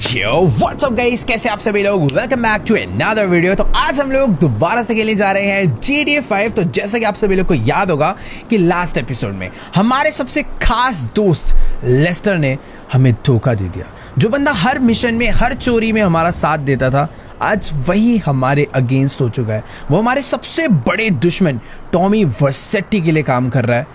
Yo what's up guys, कैसे आप सभी लोग। Welcome back to another video. तो आज हम लोग दोबारा से खेलने जा रहे हैं GTA 5। तो जैसा कि आप सभी लोग को याद होगा कि लास्ट एपिसोड में हमारे सबसे खास दोस्त लेस्टर ने हमें धोखा दे दिया। जो बंदा हर मिशन में, हर चोरी में हमारा साथ देता था, आज वही हमारे अगेंस्ट हो चुका है। वो हमारे सबसे बड़े दुश्मन टॉमी वर्सेटी के लिए काम कर रहा है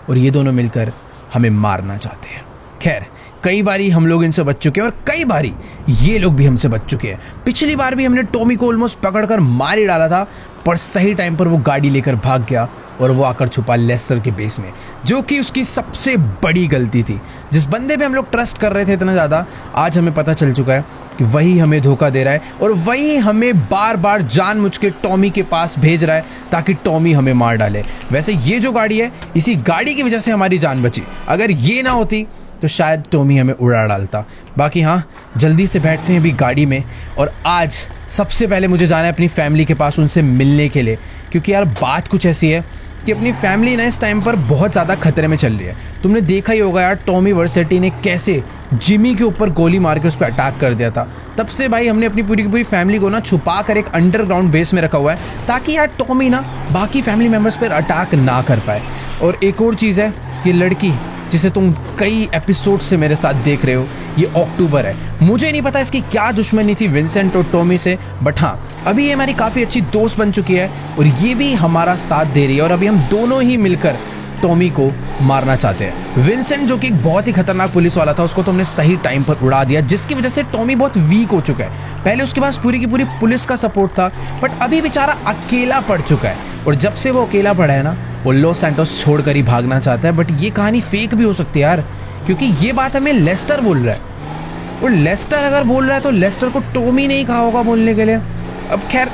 और ये दोनों मिलकर हमें मारना चाहते हैं। खैर, कई बारी हम लोग इनसे बच चुके हैं और कई बारी ये लोग भी हमसे बच चुके हैं। पिछली बार भी हमने टॉमी को ऑलमोस्ट पकड़कर मार ही डाला था, पर सही टाइम पर वो गाड़ी लेकर भाग गया और वो आकर छुपा लेस्टर के बेस में, जो कि उसकी सबसे बड़ी गलती थी। जिस बंदे पे हम लोग ट्रस्ट कर रहे थे इतना ज़्यादा, आज हमें पता चल चुका है कि वही हमें धोखा दे रहा है और वही हमें बार बार जानबूझ के टॉमी के पास भेज रहा है ताकि टॉमी हमें मार डाले। वैसे ये जो गाड़ी है, इसी गाड़ी की वजह से हमारी जान बची। अगर ये ना होती तो शायद टॉमी हमें उड़ा डालता। बाकी हाँ, जल्दी से बैठते हैं अभी गाड़ी में और आज सबसे पहले मुझे जाना है अपनी फैमिली के पास, उनसे मिलने के लिए। क्योंकि यार बात कुछ ऐसी है कि अपनी फैमिली ना इस टाइम पर बहुत ज़्यादा खतरे में चल रही है। तुमने देखा ही होगा यार, टॉमी वर्सेटी ने कैसे जिमी के ऊपर गोली मार के उस पर अटैक कर दिया था। तब से भाई हमने अपनी पूरी की पूरी फैमिली को ना छुपा कर एक अंडरग्राउंड बेस में रखा हुआ है ताकि यार टॉमी ना बाकी फैमिली मेम्बर्स पर अटैक ना कर पाए। और एक और चीज़ है, ये लड़की जिसे तुम कई एपिसोड से मेरे साथ देख रहे हो, ये अक्टूबर है। मुझे नहीं पता इसकी क्या दुश्मनी थी विंसेंट और टॉमी से, बट हाँ, अभी ये हमारी काफ़ी अच्छी दोस्त बन चुकी है और ये भी हमारा साथ दे रही है। और अभी हम दोनों ही मिलकर टॉमी को मारना चाहते हैं। विंसेंट जो कि एक बहुत ही खतरनाक पुलिस वाला था, उसको तो हमने सही टाइम पर उड़ा दिया, जिसकी वजह से टॉमी बहुत वीक हो चुका है। पहले उसके पास पूरी की पूरी पुलिस का सपोर्ट था, बट अभी बेचारा अकेला पड़ चुका है। और जब से वो अकेला पड़ा है ना, वो लॉस सैंटोस छोड़कर ही भागना चाहता है। बट ये कहानी फेक भी हो सकती है यार, क्योंकि ये बात हमें लेस्टर बोल रहा है और लेस्टर अगर बोल रहा है तो लेस्टर को टॉमी नहीं कहा होगा बोलने के लिए। अब खैर,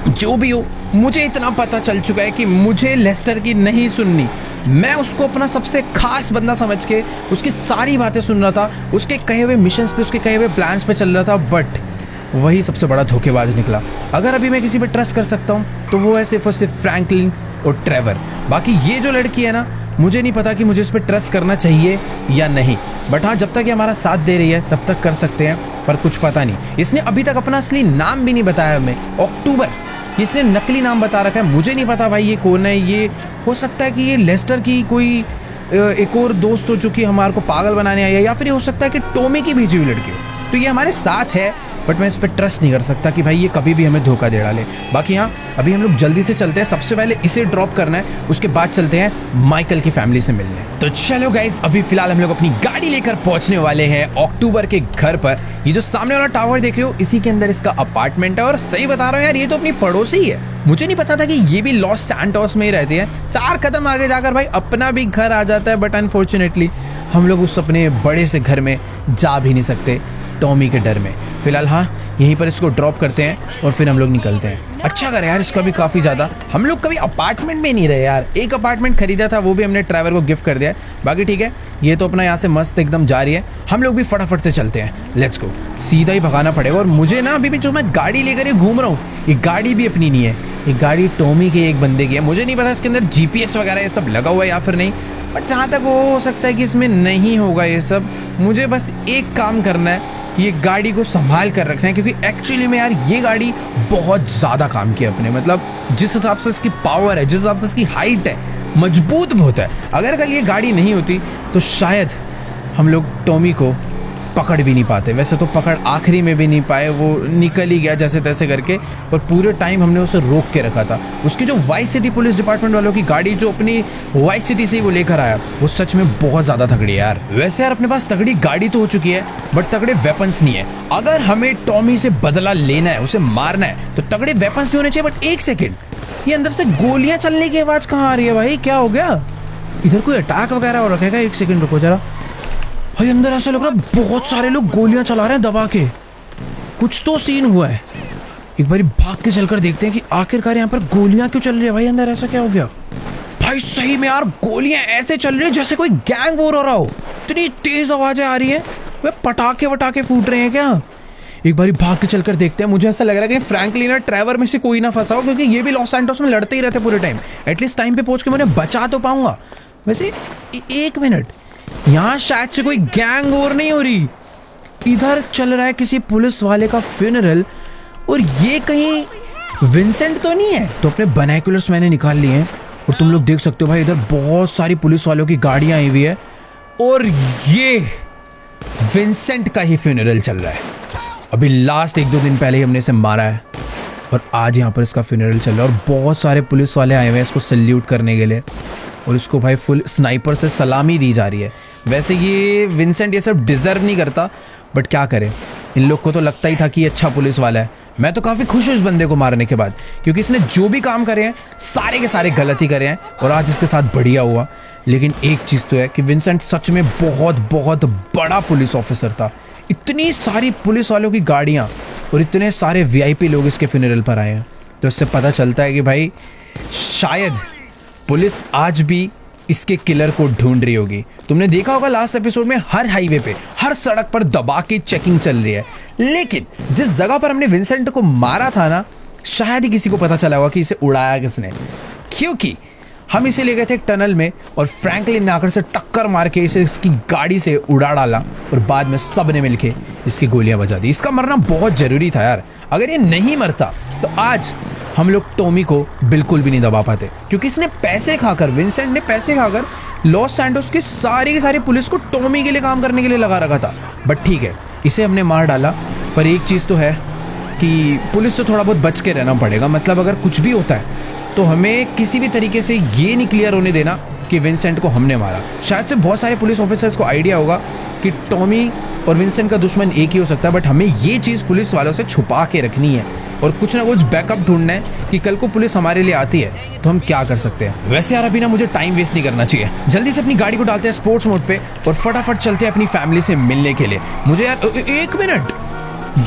जो भी हो, मुझे इतना पता चल चुका है कि मुझे लेस्टर की नहीं सुननी। मैं उसको अपना सबसे खास बंदा समझ के उसकी सारी बातें सुन रहा था, उसके कहे हुए मिशंस पे, उसके कहे हुए प्लान्स पे चल रहा था, बट वही सबसे बड़ा धोखेबाज निकला। अगर अभी मैं किसी पे ट्रस्ट कर सकता हूँ तो वो है सिर्फ और सिर्फ फ्रैंकलिन और ट्रेवर। बाकी ये जो लड़की है ना, मुझे नहीं पता कि मुझे इस पर ट्रस्ट करना चाहिए या नहीं, बट हाँ, जब तक ये हमारा साथ दे रही है तब तक कर सकते हैं। पर कुछ पता नहीं, इसने अभी तक अपना असली नाम भी नहीं बताया हमें। अक्टूबर, इसने नकली नाम बता रखा है। मुझे नहीं पता भाई ये कौन है। ये हो सकता है कि ये लेस्टर की कोई एक और दोस्त हो, जो कि हमारे को पागल बनाने आई है, या फिर ये हो सकता है कि टॉमी की भेजी हुई लड़की हो। तो ये हमारे साथ है, बट मैं इस पर ट्रस्ट नहीं कर सकता कि भाई ये कभी भी हमें धोखा दे डाले। बाकी हाँ, अभी हम लोग जल्दी से चलते हैं। सबसे पहले इसे ड्रॉप करना है, उसके बाद चलते हैं माइकल की फैमिली से मिलने। तो चलो गाइस, अभी फिलहाल हम लोग अपनी गाड़ी लेकर पहुंचने वाले हैं अक्टूबर के घर पर। ये जो सामने वाला टावर देख रहे हो, इसी के अंदर इसका अपार्टमेंट है। और सही बता रहा हूँ यार, ये तो अपनी पड़ोसी ही है। मुझे नहीं पता था कि ये भी लॉस सैंटोस में ही रहती है। 4 कदम आगे जाकर भाई अपना भी घर आ जाता है, बट अनफॉर्चुनेटली हम लोग उस अपने बड़े से घर में जा भी नहीं सकते टॉमी के डर में। फिलहाल हाँ, यहीं पर इसको ड्रॉप करते हैं और फिर हम लोग निकलते हैं। अच्छा कर यार, इसका भी काफ़ी ज़्यादा, हम लोग कभी अपार्टमेंट में नहीं रहे यार। एक अपार्टमेंट खरीदा था, वो भी हमने ड्राइवर को गिफ्ट कर दिया है। बाकी ठीक है, ये तो अपना यहाँ से मस्त एकदम जा रही है। हम लोग भी फटाफट से चलते हैं, लेट्स गो। सीधा ही भगाना पड़ेगा। और मुझे ना अभी भी जो मैं गाड़ी लेकर घूम रहा हूँ, ये गाड़ी भी अपनी नहीं है, ये गाड़ी टॉमी के एक बंदे की है। मुझे नहीं पता इसके अंदर GPS वगैरह ये सब लगा हुआ है या फिर नहीं, बट जहाँ तक वो हो सकता है कि इसमें नहीं होगा ये सब। मुझे बस एक काम करना है, ये गाड़ी को संभाल कर रखना है, क्योंकि एक्चुअली में यार ये गाड़ी बहुत ज़्यादा काम किया अपने, मतलब जिस हिसाब से इसकी पावर है, जिस हिसाब से इसकी हाइट है, मजबूत बहुत है। अगर कल ये गाड़ी नहीं होती तो शायद हम लोग टॉमी को पकड़ भी नहीं पाते। वैसे तो पकड़ आखिरी में भी नहीं पाए, वो निकल ही गया जैसे तैसे करके, पर पूरे टाइम हमने उसे रोक के रखा था। उसकी जो वाई सिटी पुलिस डिपार्टमेंट वालों की गाड़ी जो अपनी वाई सिटी से ही वो लेकर आया, वो सच में बहुत ज़्यादा तगड़ी है यार। वैसे यार अपने पास तगड़ी गाड़ी तो हो चुकी है, बट तगड़े वेपन्स नहीं है। अगर हमें टॉमी से बदला लेना है, उसे मारना है, तो तगड़े वेपन्स भी होने चाहिए। बट एक सेकेंड, ये अंदर से गोलियां चलने की आवाज़ कहाँ आ रही है भाई? क्या हो गया? इधर कोई अटैक वगैरह हो रखेगा? एक सेकेंड रुको जरा भाई, अंदर ऐसा लग रहा है बहुत सारे लोग गोलियां चला रहे हैं दबा के। कुछ तो सीन हुआ है। एक बार भाग के चलकर देखते हैं कि आखिरकार यहाँ पर गोलियां क्यों चल रही है भाई। अंदर ऐसा क्या हो गया भाई? सही में यार गोलियां ऐसे चल रही है जैसे कोई गैंग वॉर हो रहा हो। इतनी तेज आवाजें आ रही है, वे पटाखे वटाखे फूट रहे हैं क्या? एक बार भाग के चलकर देखते हैं। मुझे ऐसा लग रहा है कि फ्रैंकलिन और ट्रेवर में से कोई ना फंसा हो, क्योंकि ये भी लॉस सैंटोस में लड़ते ही रहते पूरे टाइम। एटलीस्ट टाइम पे पहुंच के मैंने बचा तो पाऊंगा। वैसे एक मिनट, यहाँ शायद से कोई गैंग वॉर नहीं हो रही, इधर चल रहा है किसी पुलिस वाले का फ्यूनरल, और ये कहीं विंसेंट तो नहीं है। तो अपने बाइनोकुलर्स मैंने निकाल लिए हैं और तुम लोग देख सकते हो भाई इधर बहुत सारी पुलिस वालों की गाड़ियां आई हुई है और ये विंसेंट का ही फ्यूनरल चल रहा है। अभी लास्ट 1-2 दिन पहले ही हमने इसे मारा है और आज यहाँ पर इसका फ्यूनरल चल रहा है और बहुत सारे पुलिस वाले आए हुए हैं इसको सल्यूट करने के लिए और इसको भाई फुल स्नाइपर से सलामी दी जा रही है। वैसे ये विंसेंट ये सब डिजर्व नहीं करता, बट क्या करें, इन लोग को तो लगता ही था कि ये अच्छा पुलिस वाला है। मैं तो काफ़ी खुश हूँ इस बंदे को मारने के बाद, क्योंकि इसने जो भी काम करे हैं सारे के सारे गलत ही करे हैं और आज इसके साथ बढ़िया हुआ। लेकिन एक चीज़ तो है कि विंसेंट सच में बहुत बहुत बड़ा पुलिस ऑफिसर था। इतनी सारी पुलिस वालों की गाड़ियाँ और इतने सारे वीआईपी लोग इसके फ्यूनरल पर आए हैं, तो इससे पता चलता है कि भाई शायद पुलिस आज भी इसके किलर को ढूंढ रही होगी। तुमने देखा होगा लास्ट एपिसोड में हर हाईवे पे, हर सड़क पर दबा के चेकिंग चल रही है, लेकिन जिस जगह पर हमने विंसेंट को मारा था ना, शायद ही किसी को पता चला होगा कि इसे उड़ाया किसने, क्योंकि हम इसे ले गए थे एक टनल में और फ्रैंकलिन ने आकर से टक्कर मार के इसे इसकी गाड़ी से उड़ा डाला और बाद में सब ने मिलके इसकी गोलियां बजा दी। इसका मरना बहुत जरूरी था यार, अगर ये नहीं मरता तो आज हम लोग टॉमी को बिल्कुल भी नहीं दबा पाते, क्योंकि इसने पैसे खाकर, विंसेंट ने पैसे खाकर लॉस सैंटोस की सारी पुलिस को टॉमी के लिए काम करने के लिए लगा रखा था। बट ठीक है, इसे हमने मार डाला, पर एक चीज़ तो है कि पुलिस से थोड़ा बहुत बच के रहना पड़ेगा। मतलब अगर कुछ भी होता है तो हमें किसी भी तरीके से ये नहीं क्लियर होने देना कि विंसेंट को हमने मारा। शायद से बहुत सारे पुलिस ऑफिसर्स को आइडिया होगा कि टॉमी और विंसेंट का दुश्मन एक ही हो सकता है, बट हमें ये चीज़ पुलिस वालों से छुपा के रखनी है और कुछ ना कुछ बैकअप ढूंढना है कि कल को पुलिस हमारे लिए आती है तो हम क्या कर सकते हैं। वैसे यार अभी ना मुझे टाइम वेस्ट नहीं करना चाहिए, जल्दी से अपनी गाड़ी को डालते हैं स्पोर्ट्स मोड पे और फटाफट चलते हैं अपनी फैमिली से मिलने के लिए। मुझे यार 1 मिनट,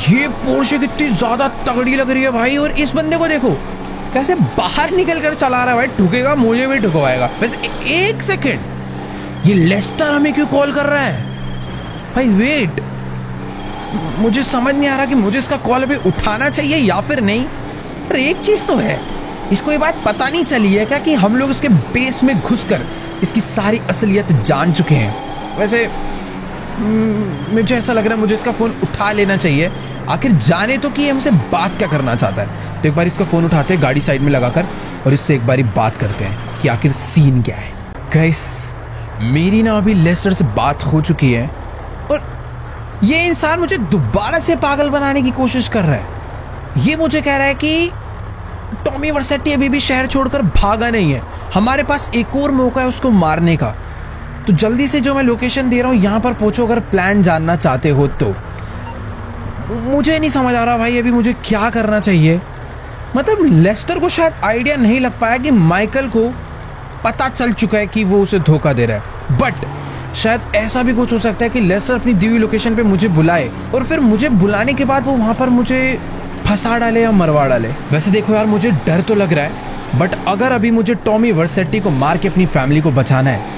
ये पोर्शे कितनी ज्यादा तगड़ी लग रही है भाई, और इस बंदे को देखो कैसे बाहर निकल कर चला रहा है भाई, ठुकेगा मुझे भी ठुकवाएगा। वैसे 1 सेकेंड, ये लेस्टर हमें क्यों कॉल कर रहा है भाई? वेट, मुझे समझ नहीं आ रहा कि मुझे इसका कॉल अभी उठाना चाहिए या फिर नहीं। पर एक चीज तो है, इसको ये बात पता नहीं चली है क्या कि हम लोग इसके बेस में घुसकर इसकी सारी असलियत जान चुके हैं। वैसे मुझे ऐसा लग रहा है मुझे इसका फोन उठा लेना चाहिए, आखिर जाने तो कि ये हमसे बात क्या करना चाहता है। तो एक बार इसका फोन उठाते हैं गाड़ी साइड में लगाकर और इससे एक बारी बात करते हैं कि आखिर सीन क्या है। गाइस, मेरी ना अभी लेस्टर से बात हो चुकी है और ये इंसान मुझे दोबारा से पागल बनाने की कोशिश कर रहा है। ये मुझे कह रहा है कि टॉमी वर्सेटी अभी भी शहर छोड़कर भागा नहीं है, हमारे पास एक और मौका है उसको मारने का। तो जल्दी से जो मैं लोकेशन दे रहा हूँ यहाँ पर पहुँचो अगर प्लान जानना चाहते हो तो। मुझे नहीं समझ आ रहा भाई अभी मुझे क्या करना चाहिए। मतलब लेस्टर को शायद आइडिया नहीं लग पाया कि माइकल को पता चल चुका है कि वो उसे धोखा दे रहा है, बट शायद ऐसा भी कुछ हो सकता है कि लेस्टर अपनी दी हुई लोकेशन पे मुझे बुलाए और फिर मुझे बुलाने के बाद वो वहाँ पर मुझे फंसा डाले या मरवा डाले। वैसे देखो यार, मुझे डर तो लग रहा है, बट अगर अभी मुझे टॉमी वर्सेटी को मार के अपनी फैमिली को बचाना है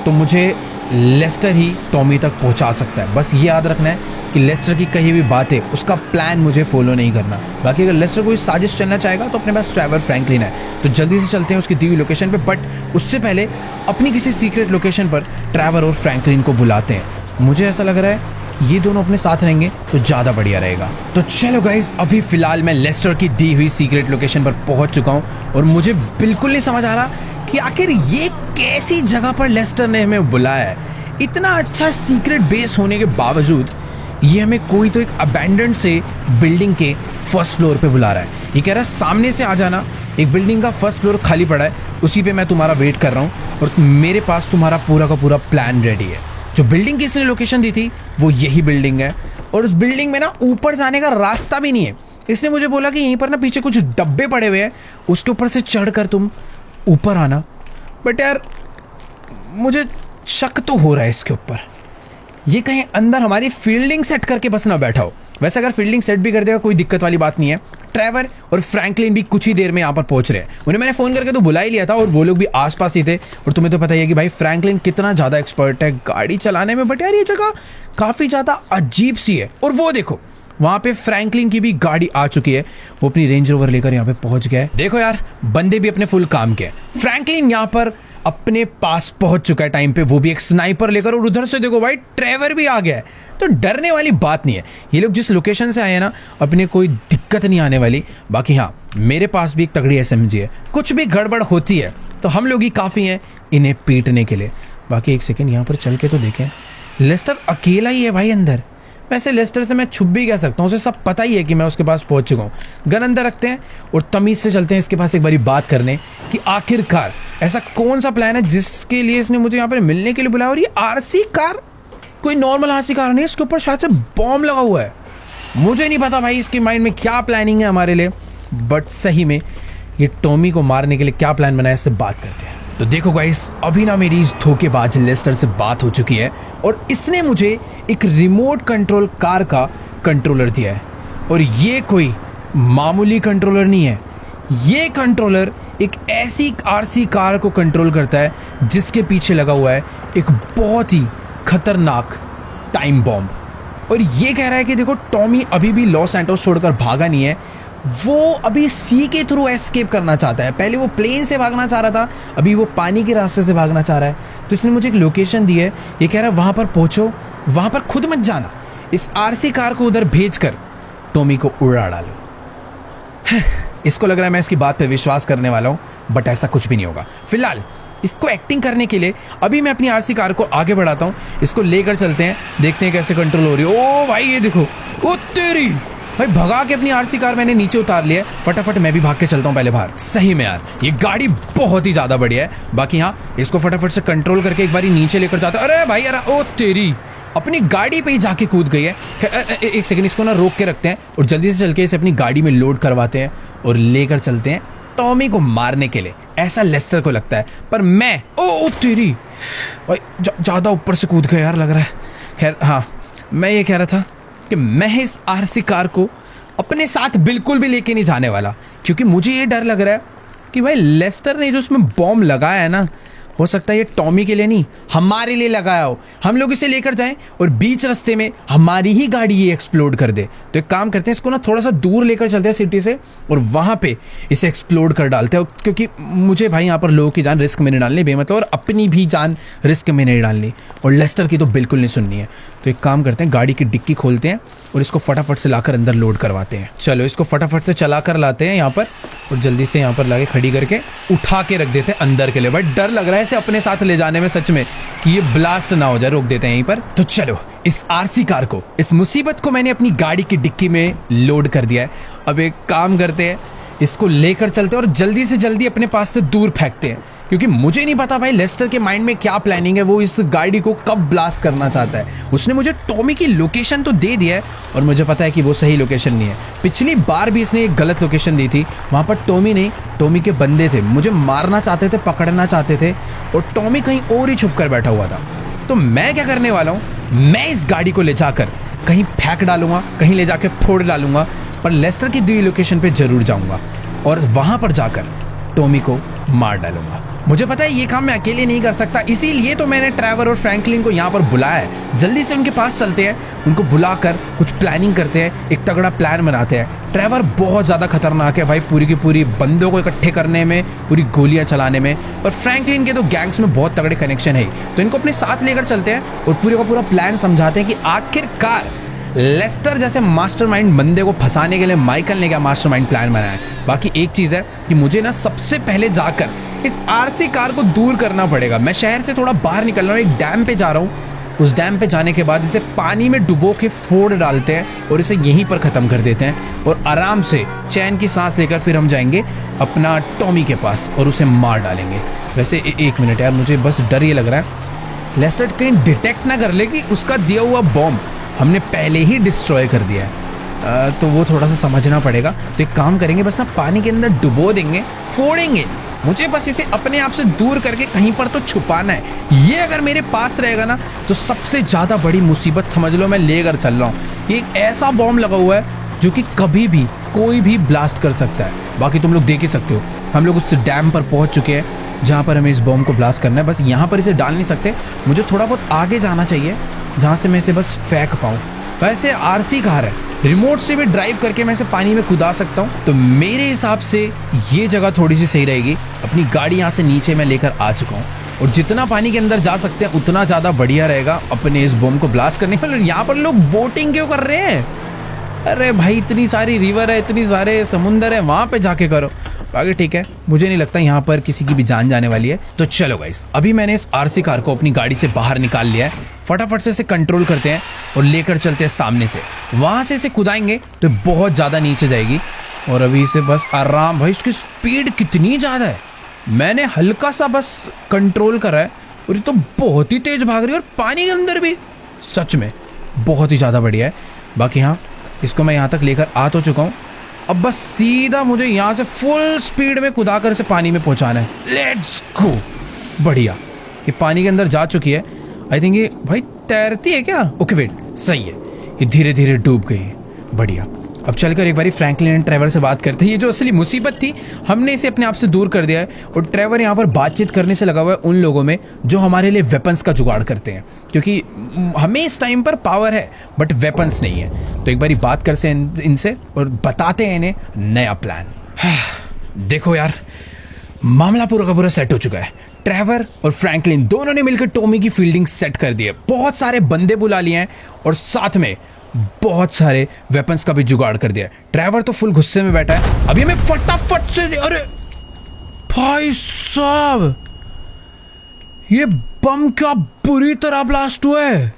तो मुझे लेस्टर ही टॉमी तक पहुँचा सकता है। बस ये याद रखना है कि लेस्टर की कही हुई बातें, उसका प्लान मुझे फॉलो नहीं करना। बाकी अगर लेस्टर कोई साजिश चलना चाहेगा तो अपने पास ट्रेवर फ्रैंकलिन है, तो जल्दी से चलते हैं उसकी दी हुई लोकेशन पे, बट उससे पहले अपनी किसी सीक्रेट लोकेशन पर ट्रेवर और फ्रैंकलिन को बुलाते हैं। मुझे ऐसा लग रहा है ये दोनों अपने साथ रहेंगे तो ज़्यादा बढ़िया रहेगा। तो चलो गाइस, अभी फिलहाल मैं लेस्टर की दी हुई सीक्रेट लोकेशन पर पहुंच चुका हूँ और मुझे बिल्कुल नहीं समझ आ रहा कि आखिर ये कैसी जगह पर लेस्टर ने हमें बुलाया है। इतना अच्छा सीक्रेट बेस होने के बावजूद ये हमें कोई तो एक अबैंडन्ड से बिल्डिंग के फर्स्ट फ्लोर पे बुला रहा है। ये कह रहा है सामने से आ जाना, एक बिल्डिंग का फर्स्ट फ्लोर खाली पड़ा है, उसी पे मैं तुम्हारा वेट कर रहा हूँ और मेरे पास तुम्हारा पूरा का पूरा प्लान रेडी है। जो बिल्डिंग की इसने लोकेशन दी थी वो यही बिल्डिंग है और उस बिल्डिंग में ना ऊपर जाने का रास्ता भी नहीं है। इसने मुझे बोला कि यहीं पर ना पीछे कुछ डब्बे पड़े हुए हैं, उसके ऊपर से चढ़कर तुम ऊपर आना। बट यार मुझे शक तो हो रहा है इसके ऊपर, ये कहीं अंदर हमारी फील्डिंग सेट करके बस ना बैठा हो। वैसे अगर फील्डिंग सेट भी कर देगा कोई दिक्कत वाली बात नहीं है। ट्रेवर और फ्रैंकलिन भी कुछ ही देर में यहाँ पर पहुंच रहे हैं। उन्हें मैंने फ़ोन करके तो बुला ही लिया था और वो लोग भी आसपास ही थे। और तुम्हें तो पता ही है कि भाई फ्रैंकलिन कितना ज़्यादा एक्सपर्ट है गाड़ी चलाने में। बट यार ये जगह काफ़ी ज़्यादा अजीब सी है। और वो देखो वहाँ पे फ्रैंकलिन की भी गाड़ी आ चुकी है, वो अपनी रेंज रोवर लेकर यहाँ पे पहुँच गया है। देखो यार, बंदे भी अपने फुल काम के। फ्रैंकलिन यहाँ पर अपने पास पहुंच चुका है टाइम पे, वो भी एक स्नाइपर लेकर। और उधर से देखो भाई ट्रेवर भी आ गया है, तो डरने वाली बात नहीं है। ये लोग जिस लोकेशन से आए हैं ना, अपने कोई दिक्कत नहीं आने वाली। बाकी हाँ, मेरे पास भी एक तगड़ी SMG है, कुछ भी गड़बड़ होती है तो हम लोग ही काफ़ी हैं इन्हें पीटने के लिए। बाकी एक सेकेंड यहाँ पर चल के तो देखें, लेस्टर अकेला ही है भाई अंदर। वैसे लेस्टर से मैं छुप भी कह सकता हूँ, उसे सब पता ही है कि मैं उसके पास पहुँच चुका हूँ। गन अंदर रखते हैं और तमीज़ से चलते हैं इसके पास एक बारी बात करने कि आखिरकार ऐसा कौन सा प्लान है जिसके लिए इसने मुझे यहाँ पर मिलने के लिए बुलाया। और ये RC कार कोई नॉर्मल RC कार नहीं, इसके ऊपर शायद से बॉम्ब लगा हुआ है। मुझे नहीं पता भाई इसके माइंड में क्या प्लानिंग है हमारे लिए, बट सही में ये टॉमी को मारने के लिए क्या प्लान बनाया, इससे बात करते हैं। तो देखो गाइस, अभी ना मेरी इस धोखेबाज लेस्टर से बात हो चुकी है और इसने मुझे एक रिमोट कंट्रोल कार का कंट्रोलर दिया है। और ये कोई मामूली कंट्रोलर नहीं है, ये कंट्रोलर एक ऐसी RC कार को कंट्रोल करता है जिसके पीछे लगा हुआ है एक बहुत ही खतरनाक टाइम बॉम्ब। और ये कह रहा है कि देखो टॉमी अभी भी लॉस सैंटोस छोड़कर भागा नहीं है, वो अभी सी के थ्रू एस्केप करना चाहता है। पहले वो प्लेन से भागना चाह रहा था, अभी वो पानी के रास्ते से भागना चाह रहा है। तो इसने मुझे एक लोकेशन दी है, ये कह रहा है वहाँ पर पहुँचो, वहाँ पर खुद मत जाना, इस RC कार को उधर भेज कर टॉमी को उड़ा डालो। इसको लग रहा है मैं इसकी बात पे विश्वास करने वाला हूँ, बट ऐसा कुछ भी नहीं होगा। फिलहाल इसको एक्टिंग करने के लिए अभी मैं अपनी RC कार को आगे बढ़ाता हूँ, इसको लेकर चलते हैं, देखते हैं कैसे कंट्रोल हो रही है। ओ भाई ये देखो, ओ तेरी भाई, भगा के अपनी RC कार मैंने नीचे उतार लिया है। फटाफट मैं भी भाग के चलता हूँ पहले बाहर। सही में यार ये गाड़ी बहुत ही ज़्यादा बढ़िया है। बाकी हाँ, इसको फटाफट से कंट्रोल करके एक बारी नीचे लेकर जाता हूँ। अरे भाई यार, ओ तेरी अपनी गाड़ी पे ही जाके कूद गई है। एक सेकंड, इसको ना रोक के रखते हैं और जल्दी से चल के इसे अपनी गाड़ी में लोड करवाते हैं और लेकर चलते हैं टॉमी को मारने के लिए। ऐसा लेस्टर को लगता है, पर मैं ओ तेरी भाई ज़्यादा ऊपर से कूद गया यार लग रहा है। खैर हाँ, मैं ये कह रहा था कि मैं इस RC कार को अपने साथ बिल्कुल भी लेके नहीं जाने वाला, क्योंकि मुझे ये डर लग रहा है कि भाई लेस्टर ने जो उसमें बॉम्ब लगाया है ना, हो सकता है ये टॉमी के लिए नहीं हमारे लिए लगाया हो। हम लोग इसे लेकर जाएं और बीच रास्ते में हमारी ही गाड़ी ये एक्सप्लोड कर दे। तो एक काम करते हैं, इसको ना थोड़ा सा दूर लेकर चलते हैं सिटी से और वहाँ पे इसे एक्सप्लोड कर डालते हैं, क्योंकि मुझे भाई यहाँ पर लोगों की जान रिस्क में नहीं डालनी बेमतलब, और अपनी भी जान रिस्क में नहीं डालनी, और लेस्टर की तो बिल्कुल नहीं सुननी है। तो एक काम करते हैं, गाड़ी की डिक्की खोलते हैं और इसको फटाफट से लाकर अंदर लोड करवाते हैं। चलो इसको फटाफट से चला कर लाते हैं यहाँ पर और जल्दी से यहाँ पर लाके खड़ी करके उठा के रख देते हैं अंदर के लिए। भाई डर लग रहा है इसे अपने साथ ले जाने में सच में, कि ये ब्लास्ट ना हो जाए। रोक देते हैं यहीं पर। तो चलो इस RC कार को, इस मुसीबत को मैंने अपनी गाड़ी की डिक्की में लोड कर दिया है। अब एक काम करते हैं, इसको लेकर चलते हैं और जल्दी से जल्दी अपने पास से दूर फेंकते हैं, क्योंकि मुझे नहीं पता भाई लेस्टर के माइंड में क्या प्लानिंग है, वो इस गाड़ी को कब ब्लास्ट करना चाहता है। उसने मुझे टॉमी की लोकेशन तो दे दिया है और मुझे पता है कि वो सही लोकेशन नहीं है। पिछली बार भी इसने एक गलत लोकेशन दी थी, वहाँ पर टॉमी नहीं, टॉमी के बंदे थे, मुझे मारना चाहते थे, पकड़ना चाहते थे, और टॉमी कहीं और ही छुप कर बैठा हुआ था। तो मैं क्या करने वाला हूँ, मैं इस गाड़ी को ले जाकर कहीं फेंक डालूंगा, कहीं ले जाकर फोड़ डालूंगा, पर लेस्टर की दी लोकेशन पे जरूर जाऊंगा और वहां पर जाकर टॉमी को मार डालूंगा। मुझे पता है ये काम मैं अकेले नहीं कर सकता, इसीलिए तो मैंने ट्रेवर और फ्रैंकलिन को यहाँ पर बुलाया है। जल्दी से उनके पास चलते हैं, उनको बुलाकर कुछ प्लानिंग करते हैं, एक तगड़ा प्लान बनाते हैं। ट्रेवर बहुत ज़्यादा खतरनाक है भाई, पूरी की पूरी बंदों को इकट्ठे करने में, पूरी गोलियां चलाने में, और फ्रैंकलिन के तो गैंग्स में बहुत तगड़े कनेक्शन है। तो इनको अपने साथ लेकर चलते हैं और पूरे का पूरा प्लान समझाते हैं कि आखिरकार लेस्टर जैसे मास्टरमाइंड बंदे को फंसाने के लिए माइकल ने क्या मास्टरमाइंड प्लान बनाया है। बाकी एक चीज़ है कि मुझे ना सबसे पहले जाकर इस RC कार को दूर करना पड़ेगा। मैं शहर से थोड़ा बाहर निकल रहा हूँ, एक डैम पे जा रहा हूँ। उस डैम पे जाने के बाद इसे पानी में डुबो के फोड़ डालते हैं और इसे यहीं पर ख़त्म कर देते हैं, और आराम से चैन की सांस लेकर फिर हम जाएंगे अपना टॉमी के पास और उसे मार डालेंगे। वैसे एक मिनट यार, मुझे बस डर ये लग रहा है लेस्टर कहीं डिटेक्ट ना कर ले कि उसका दिया हुआ बॉम्ब हमने पहले ही डिस्ट्रॉय कर दिया है। तो वो थोड़ा सा समझना पड़ेगा। तो एक काम करेंगे, बस ना पानी के अंदर डुबो देंगे, फोड़ेंगे। मुझे बस इसे अपने आप से दूर करके कहीं पर तो छुपाना है। ये अगर मेरे पास रहेगा ना तो सबसे ज़्यादा बड़ी मुसीबत समझ लो मैं लेकर चल रहा हूँ। ये एक ऐसा बॉम्ब लगा हुआ है जो कि कभी भी कोई भी ब्लास्ट कर सकता है। बाकी तुम लोग देख ही सकते हो, हम लोग उस डैम पर पहुँच चुके हैं जहाँ पर हमें इस बॉम्ब को ब्लास्ट करना है। बस यहाँ पर इसे डाल नहीं सकते, मुझे थोड़ा बहुत आगे जाना चाहिए जहाँ से मैं इसे बस फेंक पाऊँ। वैसे RC कार है, रिमोट से भी ड्राइव करके मैं इसे पानी में कूदा सकता हूँ। तो मेरे हिसाब से ये जगह थोड़ी सी सही रहेगी। अपनी गाड़ी यहाँ से नीचे मैं लेकर आ चुका हूँ और जितना पानी के अंदर जा सकते हैं उतना ज़्यादा बढ़िया रहेगा अपने इस बम को ब्लास्ट करने के लिए। यहाँ पर लोग बोटिंग क्यों कर रहे हैं? अरे भाई इतनी सारी रिवर है, इतनी सारे समुंदर है, वहाँ पे जाके करो। बाकी ठीक है, मुझे नहीं लगता यहाँ पर किसी की भी जान जाने वाली है। तो चलो गाइस, अभी मैंने इस आरसी कार को अपनी गाड़ी से बाहर निकाल लिया है। फटाफट से इसे कंट्रोल करते हैं और लेकर चलते हैं सामने से। वहां से इसे कुदाएंगे तो बहुत ज्यादा नीचे जाएगी और अभी इसे बस आराम। भाई इसकी स्पीड कितनी ज्यादा है, मैंने हल्का सा बस कंट्रोल करा है और ये तो बहुत ही तेज भाग रही है और पानी के अंदर भी सच में बहुत ही ज्यादा बढ़िया है। बाकी हाँ, इसको मैं यहाँ तक लेकर आ तो चुका हूँ। अब बस सीधा मुझे यहाँ से फुल स्पीड में कुदा कर इसे पानी में पहुँचाना है। Let's go. बढ़िया, ये पानी के अंदर जा चुकी है। आई थिंक ये भाई तैरती है क्या? ओके वेट, सही है, ये धीरे धीरे डूब गई है। बढ़िया। अब चलकर एक बारी फ्रैंकलिन एंड ट्रेवर से बात करते हैं। ये जो असली मुसीबत थी हमने इसे अपने आप से दूर कर दिया है और ट्रेवर यहाँ पर बातचीत करने से लगा हुआ है उन लोगों में जो हमारे लिए वेपन्स का जुगाड़ करते हैं, क्योंकि हमें इस टाइम पर पावर है बट वेपन्स नहीं है। तो एक बारी बात करते हैं इनसे और बताते हैं इन्हें नया प्लान। देखो यार, मामला पूरा का पूरा सेट हो चुका है। ट्रेवर और फ्रैंकलिन दोनों ने मिलकर टॉमी की फील्डिंग सेट कर दी है। बहुत सारे बंदे बुला लिए हैं और साथ में बहुत सारे वेपन्स का भी जुगाड़ कर दिया है। ट्रेवर तो फुल गुस्से में बैठा है। अभी मैं फटाफट से, अरे भाई साहब, ये बम क्या बुरी तरह ब्लास्ट हुआ है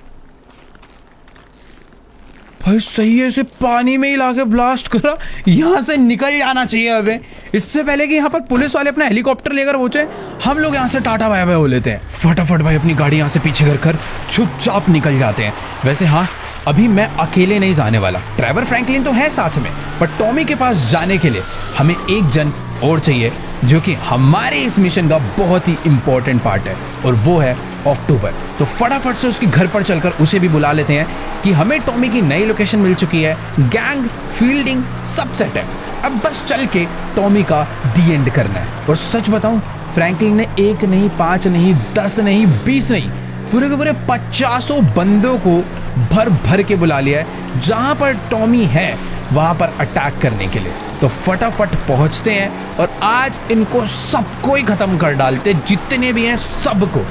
भाई। सही है, इसे पानी में ही लाके ब्लास्ट करा। यहाँ से निकल जाना चाहिए अबे, इससे पहले कि यहाँ पर पुलिस वाले अपना हेलीकॉप्टर लेकर पहुंचे। हम लोग यहाँ से टाटा बाय बाय हो लेते हैं। फटाफट भाई अपनी गाड़ी यहाँ से पीछे कर चुपचाप निकल जाते हैं। वैसे हाँ, अभी मैं अकेले नहीं जाने वाला। ट्रेवर फ्रैंकलिन तो है साथ में, पर टॉमी के पास जाने के लिए हमें एक जन और चाहिए जो कि हमारे इस मिशन का बहुत ही इंपॉर्टेंट पार्ट है और वो है अक्टूबर। तो फटाफट से उसके घर पर चलकर उसे भी बुला लेते हैं कि हमें टॉमी की नई लोकेशन मिल चुकी है, गैंग फील्डिंग सब सेट है। अब बस चल के टॉमी का दी एंड करना है। और सच बताऊं, फ्रैंकलिन ने 1 नहीं 5 नहीं 10 नहीं 20 नहीं, पूरे के पूरे 50 बंदों को भर भर के बुला लिया है जहां पर टॉमी है वहां पर अटैक करने के लिए। तो फटाफट पहुंचते हैं और आज इनको सबको ही खत्म कर डालते, जितने भी हैं सबको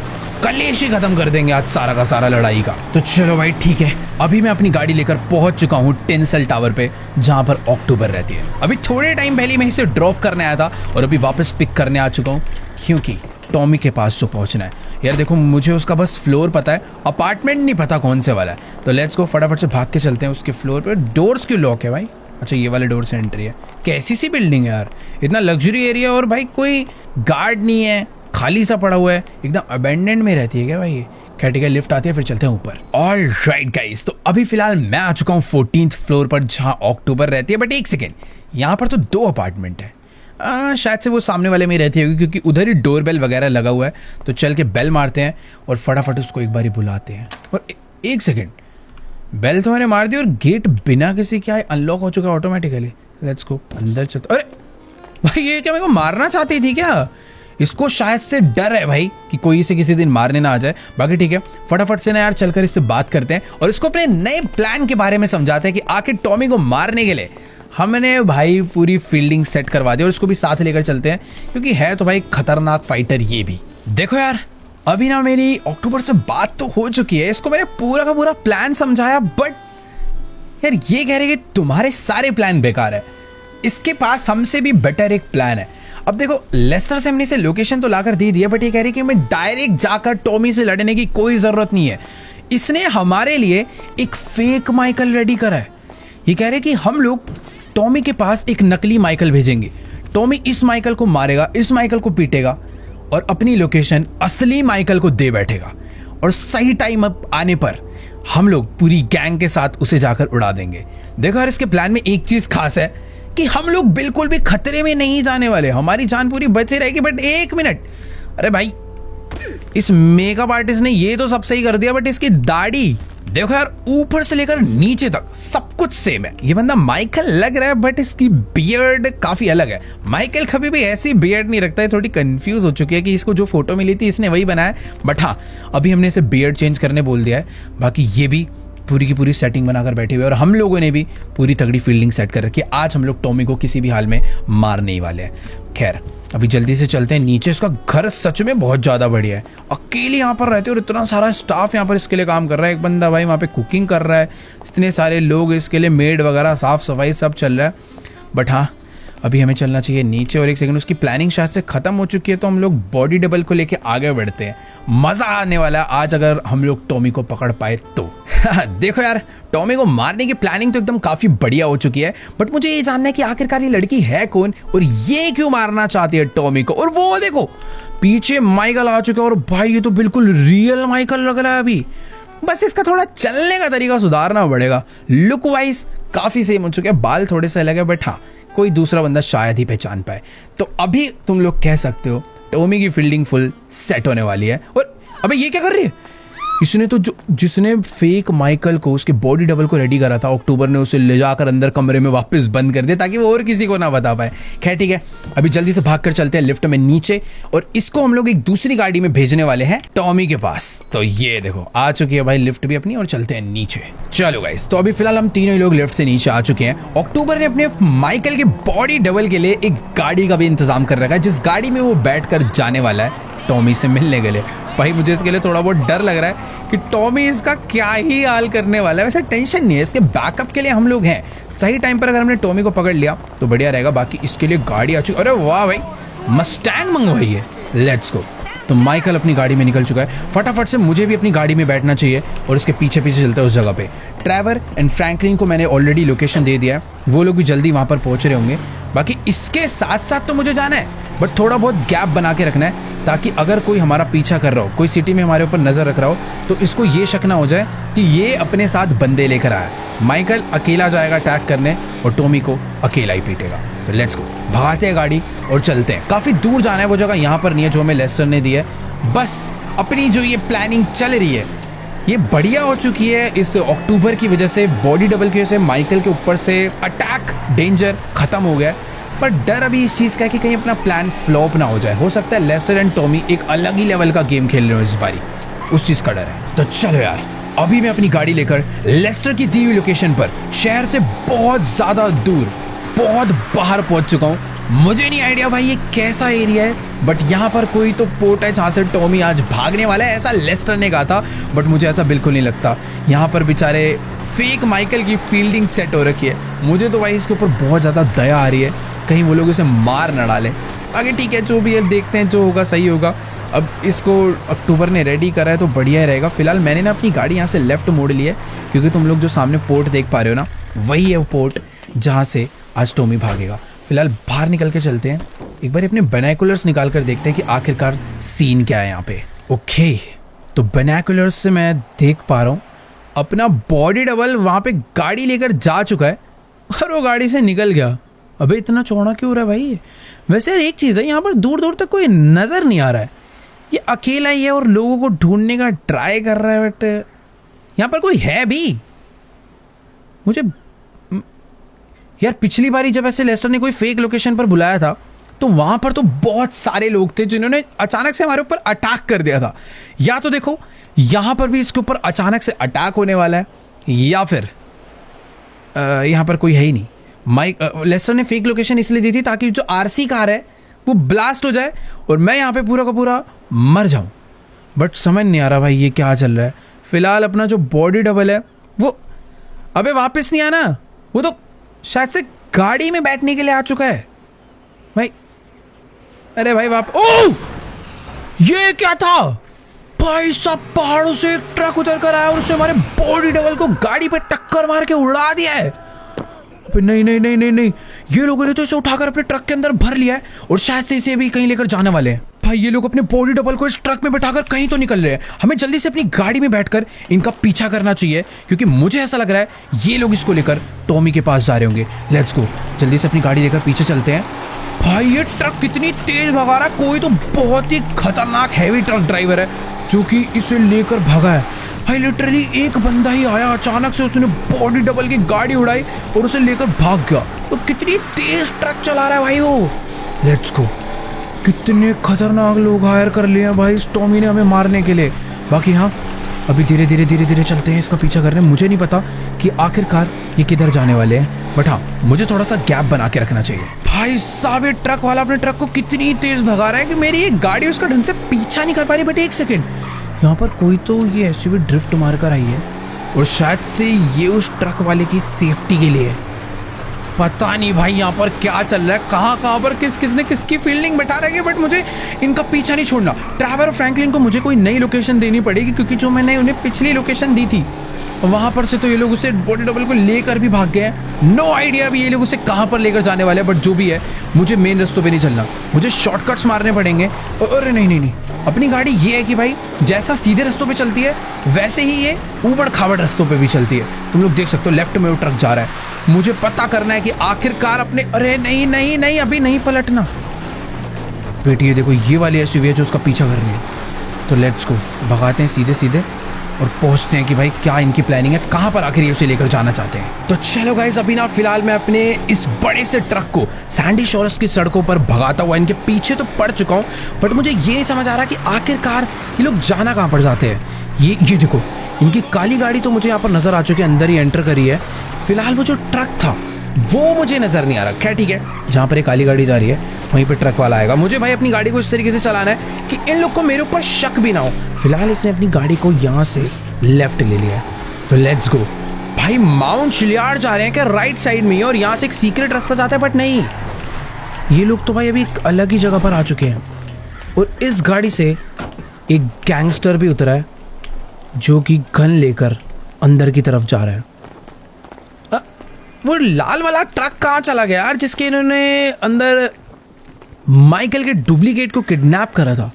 कलेश ही खत्म कर देंगे आज सारा का सारा लड़ाई का। तो चलो भाई ठीक है, अभी मैं अपनी गाड़ी लेकर पहुंच चुका हूँ टेंसेल टावर पे जहां पर अक्टूबर रहती है। अभी थोड़े टाइम पहले मैं इसे ड्रॉप करने आया था और अभी वापस पिक करने आ चुका हूँ क्योंकि टॉमी के पास जो पहुंचना है। यार देखो, मुझे उसका बस फ्लोर पता है, अपार्टमेंट नहीं पता कौन से वाला है। तो लेट्स गो, फटाफट से भाग के चलते हैं उसके फ्लोर पे। डोर्स क्यों लॉक है भाई? अच्छा, ये वाले डोर से एंट्री है। कैसी सी बिल्डिंग है यार, इतना लग्जरी एरिया और भाई कोई गार्ड नहीं है, खाली सा पड़ा हुआ है, एकदम अबेंडेंड में रहती है क्या भाई ये? कैटेगरी लिफ्ट आती है, फिर चलते हैं ऊपर। ऑल राइट गाइस, तो अभी फिलहाल मैं आ चुका हूँ 14th फ्लोर पर जहां अक्टूबर रहती है। बट एक सेकेंड, यहाँ पर तो 2 अपार्टमेंट है। शायद से वो सामने वाले में रहती होगी क्योंकि उधर ही डोरबेल वगैरह लगा हुआ है। तो चल के बेल मारते हैं और फटाफट उसको एक बारी बुलाते हैं। और एक सेकेंड, बेल तो मैंने मार दी और गेट बिना किसी क्या अनलॉक हो चुका ऑटोमेटिकली। लेट्स गो, अंदर चलते। अरे भाई, ये क्या मेरे को मारना चाहती थी क्या? इसको शायद से डर है भाई कि कोई इसे किसी दिन मारने ना आ जाए। बाकी ठीक है, फटाफट से ना यार चलकर इससे बात करते हैं और इसको अपने नए प्लान के बारे में समझाते हैं कि आखिर टॉमी को मारने के लिए हमने भाई पूरी फील्डिंग सेट करवा दी और इसको भी साथ लेकर चलते हैं क्योंकि है तो भाई खतरनाक फाइटर ये भी। देखो यार, अभी ना मेरी अक्टूबर से बात तो हो चुकी है, इसको मैंने पूरा का पूरा प्लान समझाया, बट यार ये कह रहे कि तुम्हारे सारे प्लान बेकार है, इसके पास हमसे भी बेटर एक प्लान है। अब देखो, लेस्टर से हमने इसे लोकेशन तो लाकर दे दिया, बट ये कह रही कि मैं डायरेक्ट जाकर टॉमी से लड़ने की कोई जरूरत नहीं है। इसने हमारे लिए एक फेक माइकल रेडी करा है। ये कह रहे कि हम लोग टॉमी के पास एक नकली माइकल भेजेंगे, टॉमी इस माइकल को मारेगा, इस माइकल को पीटेगा और अपनी लोकेशन असली माइकल को दे बैठेगा और सही टाइम अप आने पर हम लोग पूरी गैंग के साथ उसे जाकर उड़ा देंगे। देखो यार, इसके प्लान में एक चीज खास है कि हम लोग बिल्कुल भी खतरे में नहीं जाने वाले, हमारी जान पूरी बची रहेगी। बट एक मिनट, अरे भाई, इस मेकअप आर्टिस्ट ने ये तो सब सही कर दिया, बट इसकी दाढ़ी देखो यार, ऊपर से लेकर नीचे तक सब कुछ सेम है। ये बंदा माइकल लग रहा है बट इसकी बियर्ड काफी अलग है। माइकल कभी भी ऐसी बियर्ड नहीं रखता है। थोड़ी कंफ्यूज हो चुकी है कि इसको जो फोटो मिली थी इसने वही बनाया, बट हाँ, अभी हमने इसे बियर्ड चेंज करने बोल दिया है। बाकी ये भी पूरी की पूरी सेटिंग बनाकर बैठे हुए और हम लोगों ने भी पूरी तगड़ी फील्डिंग सेट कर रखी है। आज हम लोग टॉमी को किसी भी हाल में मारने ही वाले हैं। खैर अभी जल्दी से चलते हैं नीचे। इसका घर सच में बहुत ज़्यादा बढ़िया है। अकेले यहाँ पर रहते और इतना सारा स्टाफ यहाँ पर इसके लिए काम कर रहा है। एक बंदा भाई वहाँ पे कुकिंग कर रहा है, इतने सारे लोग इसके लिए, मेड वगैरह, साफ सफाई सब चल रहा है। बट हाँ अभी हमें चलना चाहिए नीचे। और एक सेकंड, उसकी प्लानिंग शायद से खत्म हो चुकी है, तो हम लोग बॉडी डबल को लेके आगे बढ़ते हैं। मजा आने वाला है आज अगर हम लोग टॉमी को पकड़ पाए तो। देखो यार, टॉमी को मारने की प्लानिंग तो एकदम काफी बढ़िया हो चुकी है, बट मुझे ये जानना है कि आखिरकार ये लड़की है कौन और ये क्यों मारना चाहती है टॉमी को। और वो देखो पीछे माइकल आ चुका है और भाई ये तो बिल्कुल रियल माइकल लग रहा है अभी। बस इसका थोड़ा चलने का तरीका सुधारना पड़ेगा। लुक वाइज काफी सेम हो चुके हैं, बाल थोड़े से अलग है, बट हाँ कोई दूसरा बंदा शायद ही पहचान पाए। तो अभी तुम लोग कह सकते हो टॉमी की फील्डिंग फुल सेट होने वाली है। और अबे ये क्या कर रही है? इसने तो जिसने फेक माइकल को, उसके बॉडी डबल को रेडी करा था, अक्टूबर ने उसे ले जाकर अंदर कमरे में वापस बंद कर दिया ताकि वो और किसी को ना बता पाए। खैर ठीक है, अभी जल्दी से भाग कर चलते हैं लिफ्ट में नीचे और इसको हम लोग एक दूसरी गाड़ी में भेजने वाले हैं टॉमी के पास। तो ये देखो आ चुकी है भाई लिफ्ट भी अपनी और चलते हैं नीचे। चलो गाइस, तो अभी फिलहाल हम तीनों लोग लिफ्ट से नीचे आ चुके हैं। अक्टूबर ने अपने माइकल के बॉडी डबल के लिए एक गाड़ी का भी इंतजाम कर रखा है, जिस गाड़ी में वो बैठ कर जाने वाला है टॉमी से मिलने के लिए। भाई मुझे इसके लिए थोड़ा बहुत डर लग रहा है कि टॉमी इसका क्या ही हाल करने वाला है। वैसे टेंशन नहीं है, इसके बैकअप के लिए हम लोग हैं। सही टाइम पर अगर हमने टॉमी को पकड़ लिया तो बढ़िया रहेगा। बाकी इसके लिए गाड़ी आ चुकी। अरे वाह भाई, मस्टैंग मंगवाई है, लेट्स गो। तो माइकल अपनी गाड़ी में निकल चुका है। फटाफट से मुझे भी अपनी गाड़ी में बैठना चाहिए और उसके पीछे पीछे चलते हैं उस जगह पे। ट्रेवर एंड फ्रैंकलिन को मैंने ऑलरेडी लोकेशन दे दिया है, वो लोग भी जल्दी वहाँ पर पहुँच रहे होंगे। बाकी इसके साथ साथ तो मुझे जाना है, बट थोड़ा बहुत गैप बना के रखना है ताकि अगर कोई हमारा पीछा कर रहा हो, कोई सिटी में हमारे ऊपर नज़र रख रहा हो, तो इसको ये शक ना हो जाए कि ये अपने साथ बंदे लेकर आया। माइकल अकेला जाएगा अटैक करने और टॉमी को अकेला ही पीटेगा। तो लेट्स गो, भगाते हैं गाड़ी और चलते हैं। काफ़ी दूर जाना है, वो जगह यहाँ पर नहीं है जो हमें लेस्टर ने दी है। बस अपनी जो ये प्लानिंग चल रही है ये बढ़िया हो चुकी है। इस अक्टूबर की वजह से, बॉडी डबल की वजह से माइकल के ऊपर से अटैक डेंजर खत्म हो गया। पर डर अभी इस चीज़ का है कि कहीं अपना प्लान फ्लॉप ना हो जाए। हो सकता है लेस्टर एंड टॉमी एक अलग ही लेवल का गेम खेल रहे हो इस बारी, उस चीज़ का डर है। तो चलो यार, अभी मैं अपनी गाड़ी लेकर लेस्टर की दी हुई लोकेशन पर शहर से बहुत ज़्यादा दूर, बहुत बाहर पहुंच चुका हूँ। मुझे नहीं आइडिया भाई ये कैसा एरिया है, बट यहाँ पर कोई तो पोर्ट है जहाँ से टॉमी आज भागने वाला है, ऐसा लेस्टर ने कहा था। बट मुझे ऐसा बिल्कुल नहीं लगता। यहाँ पर बेचारे फेक माइकल की फील्डिंग सेट हो रखी है। मुझे तो भाई इसके ऊपर बहुत ज़्यादा दया आ रही है, कहीं वो लोग उसे मार न डालें। आगे ठीक है, जो भी है देखते हैं, जो होगा सही होगा। अब इसको अक्टूबर ने रेडी करा है तो बढ़िया ही रहेगा। फिलहाल मैंने ना अपनी गाड़ी यहाँ से लेफ्ट मोड़ ली है, क्योंकि तुम लोग जो सामने पोर्ट देख पा रहे हो ना, वही है वो पोर्ट जहाँ से आज टॉमी भागेगा। फिलहाल बाहर निकल के चलते हैं, एक बार अपने बाइनोकुलर्स निकाल कर देखते हैं कि आखिरकार सीन क्या है यहाँ पे। ओके, तो बाइनोकुलर्स से मैं देख पा रहा हूँ अपना बॉडी डबल वहाँ पे गाड़ी लेकर जा चुका है और वो गाड़ी से निकल गया। अबे इतना चौड़ा क्यों हो रहा है भाई? वैसे यार एक चीज़ है, यहाँ पर दूर दूर तक कोई नज़र नहीं आ रहा है। ये अकेला ही है और लोगों को ढूंढने का ट्राई कर रहा है, बट यहाँ पर कोई है भी? मुझे यार पिछली बारी जब ऐसे लेस्टर ने कोई फेक लोकेशन पर बुलाया था तो वहाँ पर तो बहुत सारे लोग थे जिन्होंने अचानक से हमारे ऊपर अटैक कर दिया था। या तो देखो यहाँ पर भी इसके ऊपर अचानक से अटैक होने वाला है, या फिर यहाँ पर कोई है ही नहीं। लेस्टर ने फेक लोकेशन इसलिए दी थी ताकि जो आरसी कार है वो ब्लास्ट हो जाए और मैं यहाँ पे पूरा का पूरा मर जाऊँ। बट समझ नहीं आ रहा भाई ये क्या चल रहा है। फिलहाल अपना जो बॉडी डबल है वो अबे वापस नहीं आना, वो तो शायद से गाड़ी में बैठने के लिए आ चुका है भाई। अरे भाई ओह, ये क्या था भाई साहब? पहाड़ों से एक ट्रक उतर कर आया और उसने हमारे बॉडी डबल को गाड़ी पे टक्कर मार के उड़ा दिया है। नहीं नहीं नहीं नहीं नहीं, ये लोगों ने तो इसे उठाकर अपने ट्रक के अंदर भर लिया है और शायद से इसे भी कहीं लेकर जाने वाले हैं। भाई ये लोग अपने बॉडी डबल को इस ट्रक में बैठाकर कहीं तो निकल रहे हैं। हमें जल्दी से अपनी गाड़ी में बैठकर इनका पीछा करना चाहिए, क्योंकि मुझे ऐसा लग रहा है ये लोग इसको लेकर टॉमी के पास जा रहे होंगे। लेट्स गो, जल्दी से अपनी गाड़ी लेकर पीछे चलते हैं। भाई ये ट्रक कितनी तेज भगा रहा है, कोई तो बहुत ही खतरनाक हैवी ट्रक ड्राइवर है जो कि इसे लेकर भागा है। भाई लिटरली एक बंदा ही आया, अचानक से उसने बॉडी डबल की गाड़ी उड़ाई और उसे लेकर भाग गया। तो कितनी तेज ट्रक चला रहा है भाई वो। लेट्स गो, कितने खतरनाक लोग हायर कर लिए हैं भाई इस टॉमी ने हमें मारने के लिए। बाकी हाँ, अभी धीरे धीरे धीरे धीरे चलते हैं, इसका पीछा कर रहे हैं। मुझे नहीं पता कि आखिरकार ये किधर जाने वाले हैं, बट हाँ मुझे थोड़ा सा गैप बना के रखना चाहिए। भाई साहब ये ट्रक वाला अपने ट्रक को कितनी तेज भगा रहा है कि मेरी एक गाड़ी उसका ढंग से पीछा नहीं कर पा रही। बट एक सेकेंड, यहाँ पर कोई तो ये एसयूवी ड्रिफ्ट मार कर आई है और शायद से ये उस ट्रक वाले की सेफ्टी के लिए है। पता नहीं भाई यहाँ पर क्या चल रहा है, कहाँ पर किसने किसकी फील्डिंग बैठा रखी है, बट मुझे इनका पीछा नहीं छोड़ना। ट्रैवर और फ्रैंकलिन को मुझे कोई नई लोकेशन देनी पड़ेगी, क्योंकि जो मैंने उन्हें पिछली लोकेशन दी थी वहां पर से तो ये लोग उसे बॉडी डबल को लेकर भी भाग गए हैं। नो आइडिया अभी ये लोग उसे कहाँ पर लेकर जाने वाले हैं, बट जो भी है मुझे मेन रास्तों पे नहीं चलना, मुझे शॉर्टकट्स मारने पड़ेंगे। अरे नहीं, अपनी गाड़ी ये है कि भाई जैसा सीधे रास्तों पे चलती है वैसे ही ये ऊबड़ खाबड़ रास्तों पे भी चलती है। तुम लोग देख सकते हो लेफ्ट में वो ट्रक जा रहा है। मुझे पता करना है कि आखिरकार अपने, अरे नहीं अभी नहीं पलटना। वेट, ये देखो ये वाली एसयूवी है जो उसका पीछा कर रही है। तो लेट्स गो, भगाते हैं सीधे सीधे और पहुंचते हैं कि भाई क्या इनकी प्लानिंग है, कहाँ पर आखिर ये उसे लेकर जाना चाहते हैं। तो चलो गाइस, अभी ना फिलहाल मैं अपने इस बड़े से ट्रक को सैंडी शोर्स की सड़कों पर भगाता हुआ इनके पीछे तो पड़ चुका हूँ, बट मुझे ये नहीं समझ आ रहा कि आखिरकार ये लोग जाना कहाँ पर जाते हैं। ये देखो इनकी काली गाड़ी तो मुझे यहाँ पर नजर आ चुकी है, अंदर ही एंटर करी है। फिलहाल वो जो ट्रक था वो मुझे नजर नहीं आ रहा। खैर ठीक है, जहाँ पर एक काली गाड़ी जा रही है वहीं पे ट्रक वाला आएगा। मुझे भाई अपनी गाड़ी को इस तरीके से चलाना है कि इन लोग को मेरे ऊपर शक भी ना हो। फिलहाल इसने अपनी गाड़ी को यहाँ से लेफ्ट ले लिया है, तो लेट्स गो। भाई माउंट शिलियार्ड जा रहे हैं क्या राइट साइड में, और यहाँ से एक सीक्रेट रास्ता जाता है, बट नहीं, ये लोग तो भाई अभी एक अलग ही जगह पर आ चुके हैं। और इस गाड़ी से एक गैंगस्टर भी उतरा है जो कि गन लेकर अंदर की तरफ जा रहा है। वो लाल वाला ट्रक कहाँ चला गया यार, जिसके इन्होंने अंदर माइकल के डुप्लीकेट को किडनैप करा था?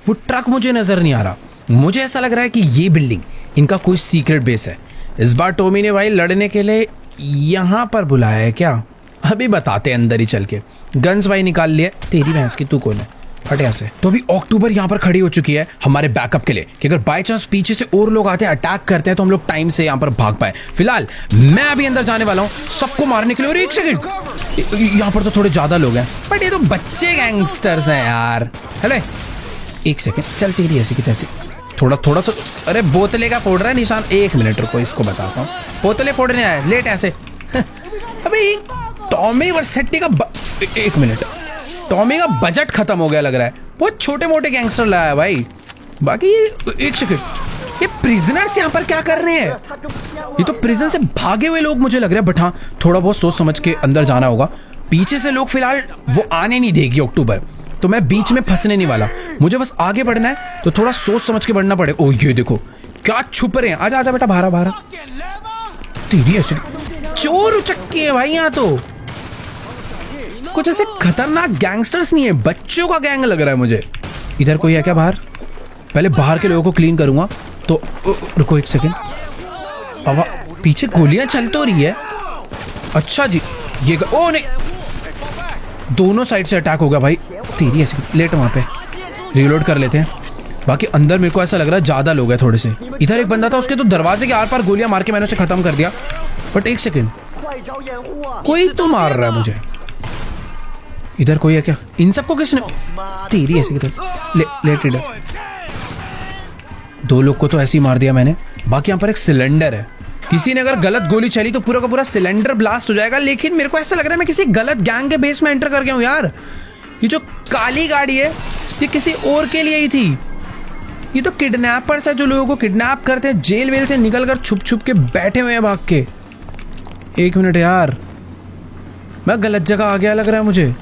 वो ट्रक मुझे नजर नहीं आ रहा। मुझे ऐसा लग रहा है कि ये बिल्डिंग इनका कोई सीक्रेट बेस है। इस बार टॉमी ने भाई लड़ने के लिए यहाँ पर बुलाया है क्या? अभी बताते हैं अंदर ही चल के। गन्स भाई निकाल लिए। तेरी भैंस की, तू कौन है, हट यहाँ से। तो अभी अक्टूबर यहाँ पर खड़ी हो चुकी है हमारे बैकअप के लिए कि अगर बाय चांस पीछे से और लोग आते हैं, अटैक करते हैं, तो हम लोग टाइम से यहाँ पर भाग पाए। फिलहाल मैं अभी अंदर जाने वाला हूँ सबको मारने के लिए। और एक सेकंड, यहाँ पर तो थोड़े ज्यादा लोग हैं, बट ये तो बच्चे गैंगस्टर्स हैं यार। हेलो एक सेकंड, चल तेरी ऐसी की तैसी थोड़ा सा। अरे बोतले का फोड़ रहा है निशान, एक मिनट रुको, इसको बताता हूँ। बोतले फोड़ने आया लेट ऐसे। अबे टॉमी वर्सेटी का एक मिनट, टॉमी का बजट खत्म हो गया लग रहा है। बहुत छोटे मोटे गैंगस्टर लाया भाई। बाकी एक सेकंड, ये प्रिजनर्स यहाँ पर क्या कर रहे हैं? ये तो प्रिजन से भागे हुए लोग मुझे लग रहा है, बट हाँ थोड़ा बहुत सोच समझ के अंदर जाना होगा। पीछे से लोग फिलहाल वो आने नहीं देगी अक्टूबर, तो मैं बीच में फंसने नहीं वाला। मुझे बस आगे बढ़ना है, तो थोड़ा सोच समझ के बढ़ना पड़े। ओ ये देखो क्या छुप रहे हैं। आजा आजा बेटा, बाहर। तेरी ऐसे चोर उचक्की है भाई। यहाँ तो कुछ ऐसे खतरनाक गैंगस्टर्स नहीं है, बच्चों का गैंग लग रहा है मुझे। इधर कोई है क्या बाहर? पहले बाहर के लोगों को क्लीन करूंगा। तो रुको एक सेकंड, अब पीछे गोलियां चल तो रही है। अच्छा जी, ये ओ नहीं, दोनों साइड से अटैक हो गया भाई। तेरी ऐसी लेट, वहां पे रीलोड कर लेते हैं। बाकी अंदर मेरे को ऐसा लग रहा है ज्यादा लोग हैं थोड़े से। इधर एक बंदा था, उसके तो दरवाजे के आर पार गोलियां मार के मैंने उसे खत्म कर दिया। बट एक सेकंड, कोई तो मार रहा है मुझे। इधर कोई है क्या? इन सबको किसने? तेरी ऐसी लेट रीडर। दो लोग को तो ऐसे ही मार दिया मैंने। बाकी यहाँ पर एक सिलेंडर है, किसी ने अगर गलत गोली चली तो पूरा का पूरा सिलेंडर ब्लास्ट हो जाएगा। लेकिन मेरे को ऐसा लग रहा है मैं किसी गलत गैंग के बेस में एंटर कर गया हूँ यार। ये जो काली गाड़ी है ये किसी और के लिए ही थी। ये तो किडनैपर्स है जो लोगों को किडनैप करते हैं, जेल वेल से निकल कर छुप छुप के बैठे हुए हैं भाग के। एक मिनट यार, मैं गलत जगह आ गया लग रहा है मुझे।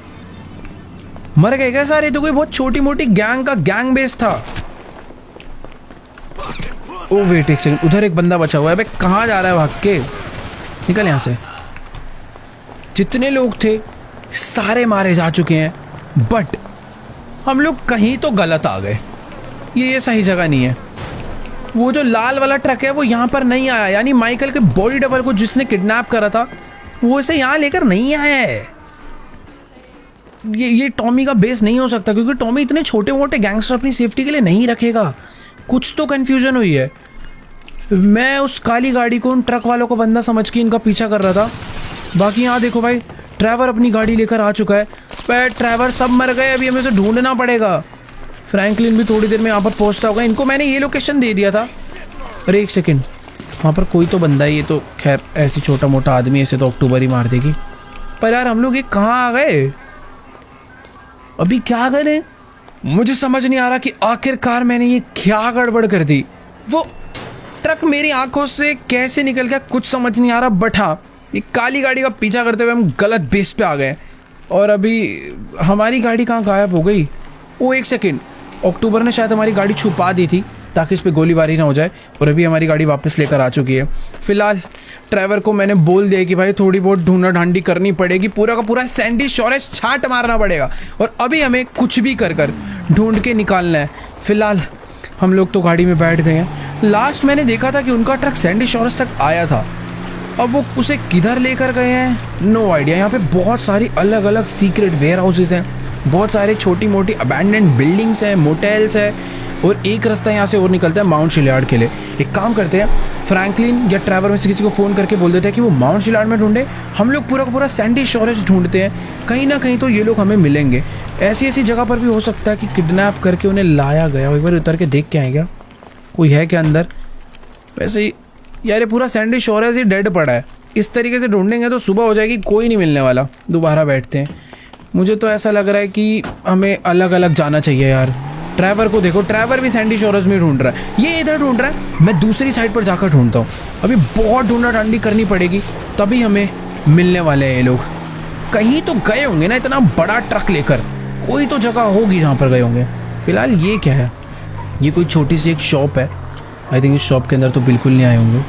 मर गए क्या सारे? तो कोई बहुत छोटी मोटी गैंग का गैंग बेस था। ओ वेट एक सेकंड, उधर एक बंदा बचा हुआ है। भाई कहाँ जा रहा है भाग के? निकल यहाँ से। जितने लोग थे सारे मारे जा चुके हैं, बट हम लोग कहीं तो गलत आ गए। ये सही जगह नहीं है। वो जो लाल वाला ट्रक है वो यहाँ पर नहीं आया, यानी माइकल के बॉडी डबल को जिसने किडनैप करा था वो इसे यहाँ लेकर नहीं आया है। ये टॉमी का बेस नहीं हो सकता, क्योंकि टॉमी इतने छोटे मोटे गैंगस्टर अपनी सेफ्टी के लिए नहीं रखेगा। कुछ तो कंफ्यूजन हुई है। मैं उस काली गाड़ी को उन ट्रक वालों को बंदा समझ के इनका पीछा कर रहा था। बाकी यहाँ देखो भाई, ट्रैवर अपनी गाड़ी लेकर आ चुका है। पर ट्रैवर सब मर गए, अभी हमें उसे ढूंढना पड़ेगा। फ्रैंकलिन भी थोड़ी देर में यहाँ पर पहुँचता होगा। इनको मैंने ये लोकेशन दे दिया था, अरे एक सेकेंड, वहाँ पर कोई तो बंदा है। ये तो खैर ऐसी छोटा मोटा आदमी, ऐसे तो अक्टूबर ही मार देगी। पर यार हम लोग ये कहाँ आ गए? अभी क्या करें? मुझे समझ नहीं आ रहा कि आखिरकार मैंने ये क्या गड़बड़ कर दी। वो ट्रक मेरी आंखों से कैसे निकल गया कुछ समझ नहीं आ रहा। बट हाँ, ये काली गाड़ी का पीछा करते हुए हम गलत बेस पे आ गए और अभी हमारी गाड़ी कहाँ गायब हो गई? वो एक सेकेंड, अक्टूबर ने शायद हमारी गाड़ी छुपा दी थी ताकि इस पर गोलीबारी ना हो जाए और अभी हमारी गाड़ी वापस लेकर आ चुकी है। फिलहाल ड्राइवर को मैंने बोल दिया कि भाई थोड़ी बहुत ढूंढा ढांडी करनी पड़ेगी, पूरा का पूरा सैंडी शोरेज छांट मारना पड़ेगा और अभी हमें कुछ भी कर कर ढूंढ के निकालना है। फिलहाल हम लोग तो गाड़ी में बैठ गए हैं। लास्ट मैंने देखा था कि उनका ट्रक सैंडी शोरेज तक आया था, अब वो उसे किधर लेकर गए हैं नो आइडिया। यहाँ पे बहुत सारी अलग अलग सीक्रेट वेयर हाउसेज हैं, बहुत सारे छोटी मोटी अबैंडन्ड बिल्डिंग्स हैं, मोटेल्स हैं और एक रास्ता यहाँ से और निकलता है माउंट शिलयार्ड के लिए। एक काम करते हैं, फ्रैंकलिन या ट्रैवर में से किसी को फ़ोन करके बोल देते हैं कि वो माउंट शिलयार्ड में ढूंढे, हम लोग पूरा का पूरा सैंडी शोरेज ढूंढते हैं। कहीं ना कहीं तो ये लोग हमें मिलेंगे। ऐसी ऐसी जगह पर भी हो सकता है कि किडनैप करके उन्हें लाया गया। एक बार उतर के देख के आएगा कोई है क्या अंदर। वैसे ही यार ये पूरा सैंडी शोरेज ही डेड पड़ा है, इस तरीके से ढूंढेंगे तो सुबह हो जाएगी, कोई नहीं मिलने वाला। दोबारा बैठते हैं। मुझे तो ऐसा लग रहा है कि हमें अलग अलग जाना चाहिए यार। ड्राइवर को देखो, ड्राइवर भी सैंडी शोरेज में ढूंढ रहा है, ये इधर ढूंढ रहा है, मैं दूसरी साइड पर जाकर ढूंढता हूँ। अभी बहुत ढूंढा ढांडी करनी पड़ेगी तभी हमें मिलने वाले हैं ये लोग। कहीं तो गए होंगे ना, इतना बड़ा ट्रक लेकर कोई तो जगह होगी जहाँ पर गए होंगे। फिलहाल ये क्या है? ये कोई छोटी सी एक शॉप है। आई थिंक इस शॉप के अंदर तो बिल्कुल नहीं आए होंगे।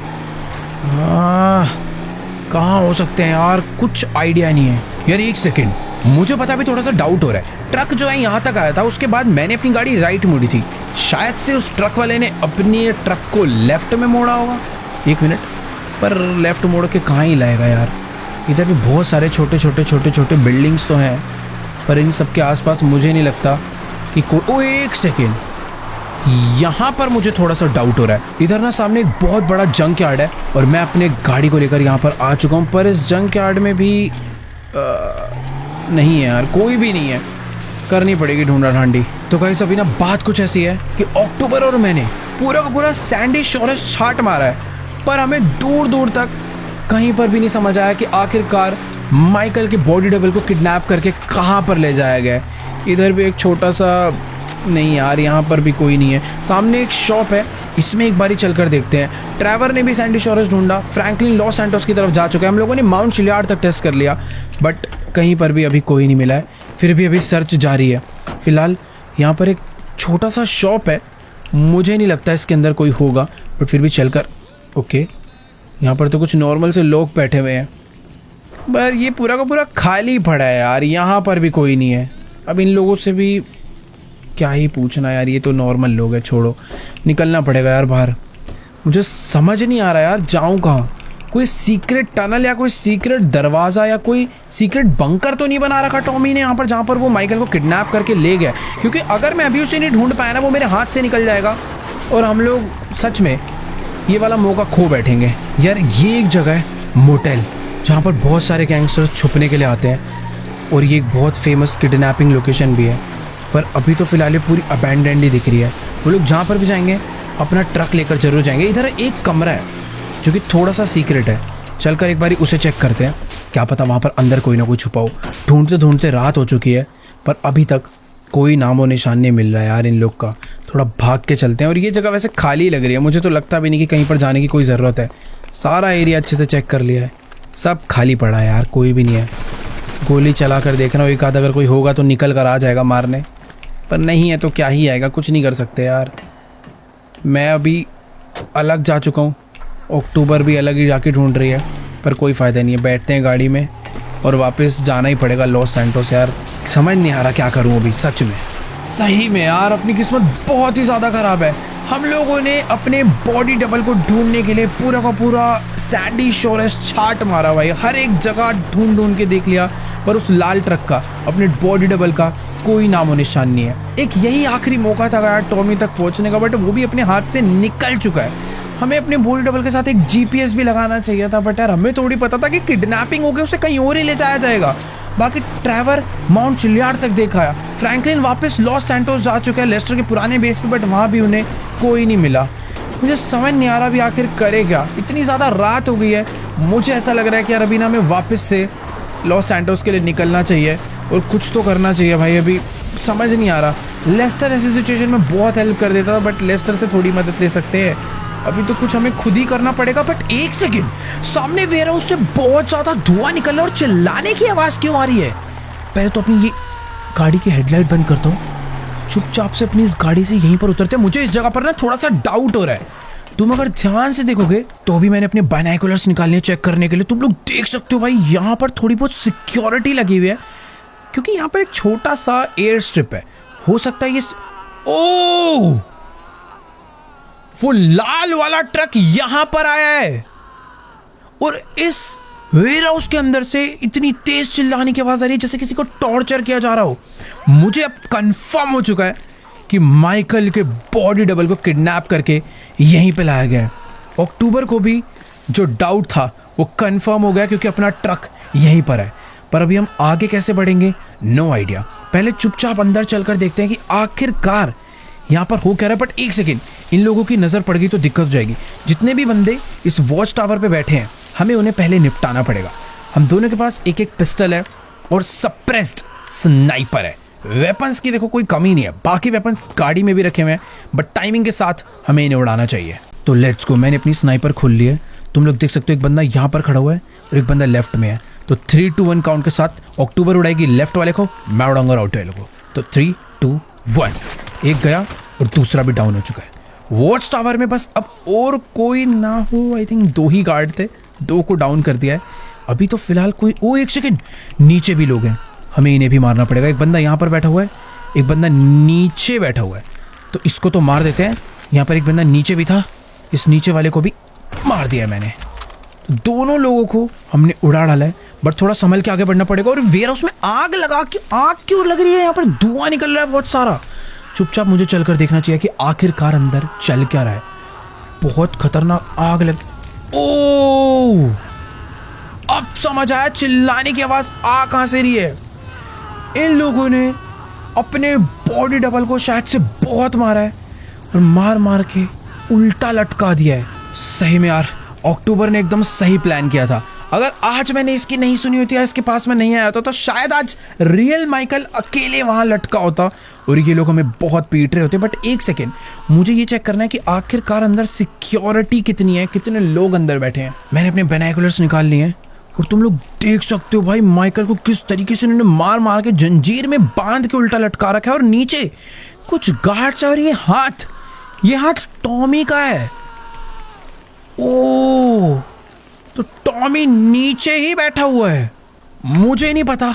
कहाँ हो सकते हैं यार, कुछ आइडिया नहीं है यार। एक सेकेंड, मुझे पता भी थोड़ा सा डाउट हो रहा है। ट्रक जो है यहाँ तक आया था, उसके बाद मैंने अपनी गाड़ी राइट मोड़ी थी, शायद से उस ट्रक वाले ने अपने ट्रक को लेफ्ट में मोड़ा होगा। एक मिनट, पर लेफ्ट मोड़ के कहाँ ही लाएगा यार? इधर भी बहुत सारे छोटे छोटे बिल्डिंग्स तो हैं, पर इन सब के आसपास मुझे नहीं लगता कि कोई। ओ एक सेकेंड, यहाँ पर मुझे थोड़ा सा डाउट हो रहा है। इधर ना सामने एक बहुत बड़ा जंक यार्ड है और मैं अपने गाड़ी को लेकर यहाँ पर आ चुका हूँ, पर इस जंक यार्ड में भी नहीं है यार, कोई भी नहीं है। करनी पड़ेगी ढूंढा ढांडी। तो गाइस अभी ना बात कुछ ऐसी है कि अक्टूबर और मैंने पूरा का पूरा सैंडी शोरेज छाट मारा है, पर हमें दूर दूर तक कहीं पर भी नहीं समझ आया कि आखिरकार माइकल के बॉडी डबल को किडनैप करके कहाँ पर ले जाया गया है। इधर भी एक छोटा सा, नहीं यार यहाँ पर भी कोई नहीं है। सामने एक शॉप है, इसमें एक बारी चलकर देखते हैं। ट्रैवर ने भी सैंडी शोरेज ढूंढा, फ्रैंकलिन लॉस सैंटोस की तरफ जा चुका है, हम लोगों ने माउंट शिलयार्ड तक टेस्ट कर लिया, बट कहीं पर भी अभी कोई नहीं मिला है। फिर भी अभी सर्च जारी है। फिलहाल यहाँ पर एक छोटा सा शॉप है, मुझे नहीं लगता इसके अंदर कोई होगा, बट फिर भी चलकर। ओके, यहाँ पर तो कुछ नॉर्मल से लोग बैठे हुए हैं, पर ये पूरा का पूरा खाली पड़ा है यार, यहाँ पर भी कोई नहीं है। अब इन लोगों से भी क्या ही पूछना यार, ये तो नॉर्मल लोग हैं, छोड़ो। निकलना पड़ेगा यार बाहर। मुझे समझ नहीं आ रहा यार जाऊँ कहाँ। कोई सीक्रेट टनल या कोई सीक्रेट दरवाज़ा या कोई सीक्रेट बंकर तो नहीं बना रखा टॉमी ने यहाँ पर, जहाँ पर वो माइकल को किडनैप करके ले गया? क्योंकि अगर मैं अभी उसे नहीं ढूंढ पाया ना, वो मेरे हाथ से निकल जाएगा और हम लोग सच में ये वाला मौका खो बैठेंगे। यार ये एक जगह है मोटेल, जहाँ पर बहुत सारे गैंगस्टर्स छुपने के लिए आते हैं और ये एक बहुत फेमस किडनैपिंग लोकेशन भी है, पर अभी तो फिलहाल ये पूरी अबैंडन्ड ही दिख रही है। वो लोग जहाँ पर भी जाएंगे अपना ट्रक लेकर जरूर जाएंगे। इधर एक कमरा है जो कि थोड़ा सा सीक्रेट है, चलकर एक बारी उसे चेक करते हैं, क्या पता वहाँ पर अंदर कोई ना कोई छुपा हो। ढूंढते ढूंढते रात हो चुकी है, पर अभी तक कोई नामो निशान नहीं मिल रहा है यार इन लोग का। थोड़ा भाग के चलते हैं। और ये जगह वैसे खाली लग रही है, मुझे तो लगता भी नहीं कि कहीं पर जाने की कोई ज़रूरत है। सारा एरिया अच्छे से चेक कर लिया है, सब खाली पड़ा है यार, कोई भी नहीं है। गोली चला कर देखना, एक आध अगर कोई होगा तो निकल कर आ जाएगा मारने, पर नहीं है तो क्या ही आएगा, कुछ नहीं कर सकते यार। मैं अभी अलग जा चुका हूँ, अक्टूबर भी अलग ही जाके ढूंढ रही है, पर कोई फ़ायदा नहीं है। बैठते हैं गाड़ी में और वापस जाना ही पड़ेगा लॉस सैंटोस। यार समझ नहीं आ रहा क्या करूँ अभी, सच में सही में यार अपनी किस्मत बहुत ही ज़्यादा ख़राब है। हम लोगों ने अपने बॉडी डबल को ढूंढने के लिए पूरा का पूरा सैंडी शोरेज छाट मारा भाई, हर एक जगह ढूंढ ढूंढ के देख लिया, पर उस लाल ट्रक का, अपने बॉडी डबल का कोई नामो निशान नहीं है। एक यही आखिरी मौका था यार टॉमी तक पहुंचने का, बट वो भी अपने हाथ से निकल चुका है। हमें अपने बॉडी डबल के साथ एक जीपीएस भी लगाना चाहिए था, बट यार हमें थोड़ी पता था कि किडनैपिंग हो गई, उसे कहीं और ही ले जाया जाएगा। बाकी ट्रैवर माउंट शिलयार्ड तक देखा, फ्रैंकलिन वापस लॉस सैंटोस जा चुका है लेस्टर के पुराने बेस पे, बट वहाँ भी उन्हें कोई नहीं मिला। मुझे समझ नहीं आ रहा अभी आखिर करे क्या। इतनी ज़्यादा रात हो गई है, मुझे ऐसा लग रहा है कि यार अभी ना हमें वापस से लॉस सैंटोस के लिए निकलना चाहिए और कुछ तो करना चाहिए भाई। अभी समझ नहीं आ रहा। लेस्टर ऐसी सिचुएशन में बहुत हेल्प कर देता था, बट लेस्टर से थोड़ी मदद ले सकते हैं। अभी तो कुछ हमें खुद ही करना पड़ेगा। बट एक सेकेंड, सामने वेयर हाउस से बहुत ज़्यादा धुआं निकल रहा है और चिल्लाने की आवाज़ क्यों आ रही है? पहले तो अपनी ये गाड़ी की हेडलाइट बंद करता हूँ, चुपचाप से अपनी इस गाड़ी से यहीं पर उतरते हैं। मुझे इस जगह पर ना थोड़ा सा डाउट हो रहा है। तुम अगर ध्यान से देखोगे तो अभी मैंने अपने बाइनोकुलर्स निकालने चेक करने के लिए, तुम लोग देख सकते हो भाई यहाँ पर थोड़ी बहुत सिक्योरिटी लगी हुई है, क्योंकि यहाँ पर एक छोटा सा एयर स्ट्रिप है। हो सकता है ये ओ वो लाल वाला ट्रक यहां पर आया है और इस वेयर हाउस के अंदर से इतनी तेज चिल्लाने की आवाज आ रही है जैसे किसी को टॉर्चर किया जा रहा हो। मुझे अब कंफर्म हो चुका है कि माइकल के बॉडी डबल को किडनैप करके यहीं पे लाया गया है। अक्टूबर को भी जो डाउट था वो कंफर्म हो गया, क्योंकि अपना ट्रक यहीं पर है। पर अभी हम आगे कैसे बढ़ेंगे, नो आइडिया। पहले चुपचाप अंदर चलकर देखते हैं कि आखिरकार यहाँ पर हो क्या रहा है। बट एक सेकेंड, इन लोगों की नज़र पड़ गई तो दिक्कत हो जाएगी। जितने भी बंदे इस वॉच टावर पे बैठे हैं, हमें उन्हें पहले निपटाना पड़ेगा। हम दोनों के पास एक एक पिस्टल है और सप्रेस्ड स्नाइपर है। वेपन्स की देखो कोई कमी नहीं है, बाकी वेपन्स गाड़ी में भी रखे हुए हैं, बट टाइमिंग के साथ हमें इन्हें उड़ाना चाहिए। तो लेट्स गो। मैंने अपनी स्नाइपर खोल ली है, तुम लोग देख सकते हो। एक बंदा यहाँ पर खड़ा हुआ है और एक बंदा लेफ्ट में है। तो 3, 2, 1 काउंट के साथ अक्टूबर उड़ाएगी लेफ्ट वाले को, मैं उड़ाऊंगा राइट वाले को। तो 3, 2, 1। एक गया और दूसरा भी डाउन हो चुका है। वॉच टावर में बस अब और कोई ना हो। आई थिंक 2 ही गार्ड थे, 2 को डाउन कर दिया है अभी तो फिलहाल कोई। ओ एक सेकेंड, नीचे भी लोग हैं, हमें इन्हें भी मारना पड़ेगा। एक बंदा यहाँ पर बैठा हुआ है, एक बंदा नीचे बैठा हुआ है, तो इसको तो मार देते हैं। यहाँ पर एक बंदा नीचे भी था, इस नीचे वाले को भी मार दिया है मैंने। तो दोनों लोगों को हमने उड़ा डाला है, बट थोड़ा संभल के आगे बढ़ना पड़ेगा। और वेयर हाउस में आग लगा के, आग क्यों लग रही है? यहाँ पर धुआं निकल रहा है बहुत सारा। चुपचाप मुझे चलकर देखना चाहिए कि आखिरकार अंदर चल क्या रहा है। बहुत खतरनाक आग लग। ओ अब समझ आया चिल्लाने की आवाज आ कहां से रही है। इन लोगों ने अपने बॉडी डबल को शायद से बहुत मारा है और मार मार के उल्टा लटका दिया है। सही में यार, अक्टूबर ने एकदम सही प्लान किया था। अगर आज मैंने इसकी नहीं सुनी होती या इसके पास में नहीं आया था तो शायद आज रियल माइकल अकेले वहां लटका होता और ये लोग हमें बहुत पीट रहे होते। बट एक सेकेंड, मुझे ये चेक करना है कि आखिरकार अंदर सिक्योरिटी कितनी है, कितने लोग अंदर बैठे हैं। मैंने अपने बाइनोकुलर्स निकाल लिए हैं और तुम लोग देख सकते हो भाई माइकल को किस तरीके से उन्होंने मार मार के जंजीर में बांध के उल्टा लटका रखा है। और नीचे कुछ गार्ड्स है और ये हाथ टॉमी का है। ओ तो टॉमी नीचे ही बैठा हुआ है। मुझे नहीं पता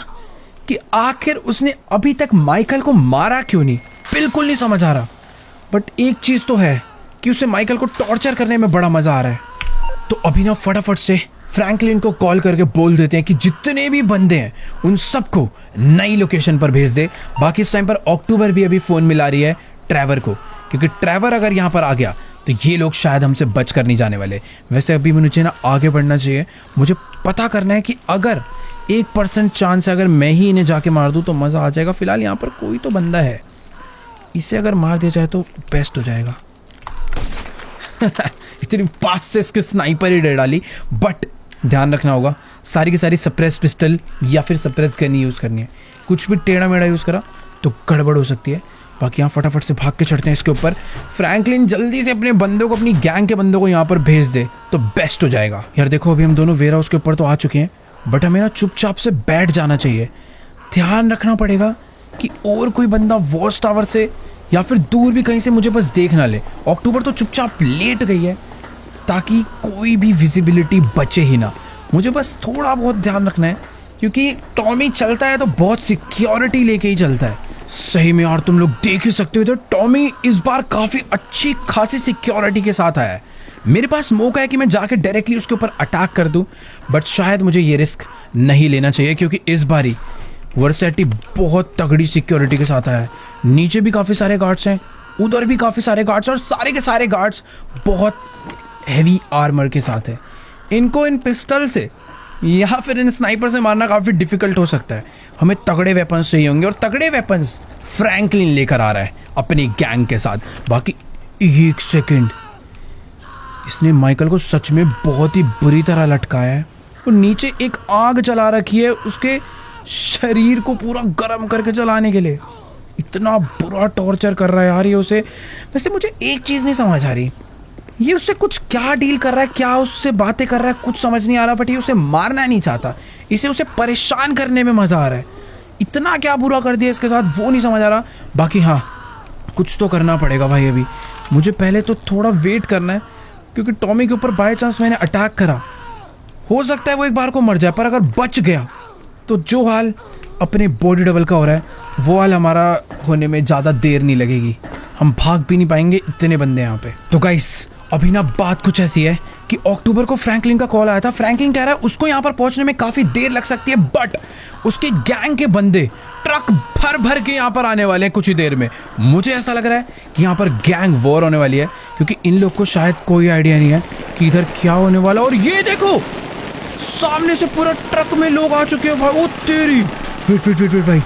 कि आखिर उसने अभी तक माइकल को मारा क्यों नहीं, बिल्कुल नहीं समझ आ रहा। बट एक चीज तो है कि उसे माइकल को टॉर्चर करने में बड़ा मजा आ रहा है। तो अभी ना फटाफट से फ्रैंकलिन को कॉल करके बोल देते हैं कि जितने भी बंदे हैं उन सबको नई लोकेशन पर भेज दे। बाकी इस टाइम पर अक्टूबर भी अभी फोन मिला रही है ट्रेवर को, क्योंकि ट्रेवर अगर यहाँ पर आ गया तो ये लोग शायद हमसे बच कर नहीं जाने वाले। वैसे अभी मुझे ना आगे बढ़ना चाहिए। मुझे पता करना है कि अगर 1% चांस है, अगर मैं ही इन्हें जाके मार दूँ तो मज़ा आ जाएगा। फिलहाल यहाँ पर कोई तो बंदा है, इसे अगर मार दिया जाए तो बेस्ट हो जाएगा। इतनी पास से इसके स्नाइपर ही डर डाली। बट ध्यान रखना होगा, सारी की सारी सप्रेस पिस्टल या फिर सप्रेस गन यूज़ करनी है। कुछ भी टेढ़ा मेढ़ा यूज़ करा तो गड़बड़ हो सकती है। बाकी यहाँ फटाफट से भाग के चढ़ते हैं इसके ऊपर। फ्रैंकलिन जल्दी से अपने बंदों को, अपनी गैंग के बंदों को यहाँ पर भेज दे तो बेस्ट हो जाएगा। यार देखो अभी हम दोनों वेयर हाउस के ऊपर तो आ चुके हैं, बट हमें ना चुपचाप से बैठ जाना चाहिए। ध्यान रखना पड़ेगा कि और कोई बंदा वॉच टावर से या फिर दूर भी कहीं से मुझे बस देख ना ले। अक्टूबर तो चुपचाप लेट गई है ताकि कोई भी विजिबिलिटी बचे ही ना। मुझे बस थोड़ा बहुत ध्यान रखना है, क्योंकि टॉमी चलता है तो बहुत सिक्योरिटी लेके ही चलता है। सही में यार तुम लोग देख ही सकते हो, तो टॉमी इस बार काफ़ी अच्छी खासी सिक्योरिटी के साथ आया है। मेरे पास मौका है कि मैं जाके डायरेक्टली उसके ऊपर अटैक कर दूं, बट शायद मुझे ये रिस्क नहीं लेना चाहिए, क्योंकि इस बारी वर्सेटी बहुत तगड़ी सिक्योरिटी के साथ आया है। नीचे भी काफ़ी सारे गार्ड्स हैं, उधर भी काफ़ी सारे गार्ड्स, और सारे के सारे गार्ड्स बहुत हैवी आर्मर के साथ है। इनको इन पिस्टल से या फिर इन स्नाइपर से मारना काफ़ी डिफिकल्ट हो सकता है। हमें तगड़े वेपन्स चाहिए होंगे, और तगड़े वेपन्स फ्रैंकलिन लेकर आ रहा है अपनी गैंग के साथ। बाकी एक सेकंड, इसने माइकल को सच में बहुत ही बुरी तरह लटकाया है और नीचे एक आग जला रखी है उसके शरीर को पूरा गर्म करके जलाने के लिए। इतना बुरा टॉर्चर कर रहा है यार ये उसे। वैसे मुझे एक चीज़ नहीं समझ आ रही, ये उससे कुछ क्या डील कर रहा है, क्या उससे बातें कर रहा है, कुछ समझ नहीं आ रहा। बट ये उसे मारना नहीं चाहता, इसे उसे परेशान करने में मज़ा आ रहा है। इतना क्या बुरा कर दिया इसके साथ वो नहीं समझ आ रहा। बाकी हाँ, कुछ तो करना पड़ेगा भाई। अभी मुझे पहले तो थोड़ा वेट करना है, क्योंकि टॉमी के ऊपर बाय चांस मैंने अटैक करा, हो सकता है वो एक बार को मर जाए, पर अगर बच गया तो जो हाल अपने बॉडी डबल का हो रहा है वो हाल हमारा होने में ज़्यादा देर नहीं लगेगी। हम भाग भी नहीं पाएंगे, इतने बंदे यहाँ पे। तो गाइस अभी ना बात कुछ ऐसी है कि अक्टूबर को फ्रैंकलिन का कॉल आया था। फ्रैंकलिन कह रहा है उसको यहाँ पर पहुंचने में काफ़ी देर लग सकती है, बट उसके गैंग के बंदे ट्रक भर भर के यहाँ पर आने वाले हैं कुछ ही देर में। मुझे ऐसा लग रहा है कि यहाँ पर गैंग वॉर होने वाली है, क्योंकि इन लोग को शायद कोई आइडिया नहीं है कि इधर क्या होने वाला। और ये देखो सामने से पूरा ट्रक में लोग आ चुके हैं भाई। ओ तेरी, वेट वेट वेट वेट भाई,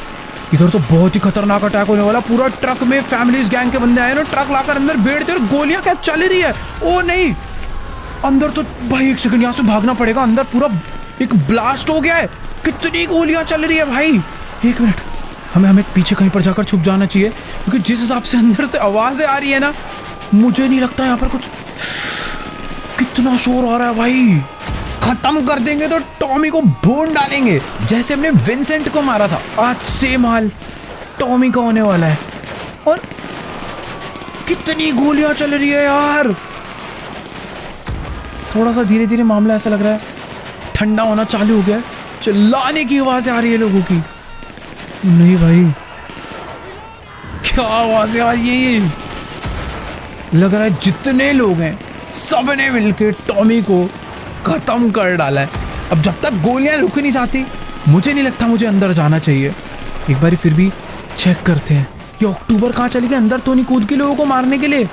इधर तो बहुत ही खतरनाक अटैक होने वाला। पूरा ट्रक में फैमिलीज गैंग के बंदे आए ना, ट्रक लाकर अंदर बैठते और गोलियां क्या चल रही है। ओ नहीं, अंदर तो भाई एक सेकंड, यहाँ से भागना पड़ेगा। अंदर पूरा एक ब्लास्ट हो गया है, कितनी गोलियां चल रही है भाई। एक मिनट, हमें पीछे कहीं पर जाकर छुप जाना चाहिए, क्योंकि जिस हिसाब से अंदर से आवाजें आ रही है ना, मुझे नहीं लगता यहाँ पर कुछ। कितना शोर आ रहा है भाई। खत्म कर देंगे तो टॉमी को भून डालेंगे, जैसे हमने विंसेंट को मारा था। आज सेम हाल टॉमी का होने वाला है। और कितनी गोलियां चल रही है यार। थोड़ा सा धीरे धीरे मामला ऐसा लग रहा है ठंडा होना चालू हो गया है। चिल्लाने की आवाजें आ रही है लोगों की। नहीं भाई, क्या आवाजें आ रही है। लग रहा है जितने लोग हैं सबने मिलकर टॉमी को खत्म कर डाला है। अब जब तक गोलियां रुक नहीं जाती, मुझे नहीं लगता मुझे अंदर जाना चाहिए। एक बार फिर भी चेक करते हैं ये अक्टूबर कहाँ चली गई। अंदर तो नहीं कूद के लोगों को मारने के लिए।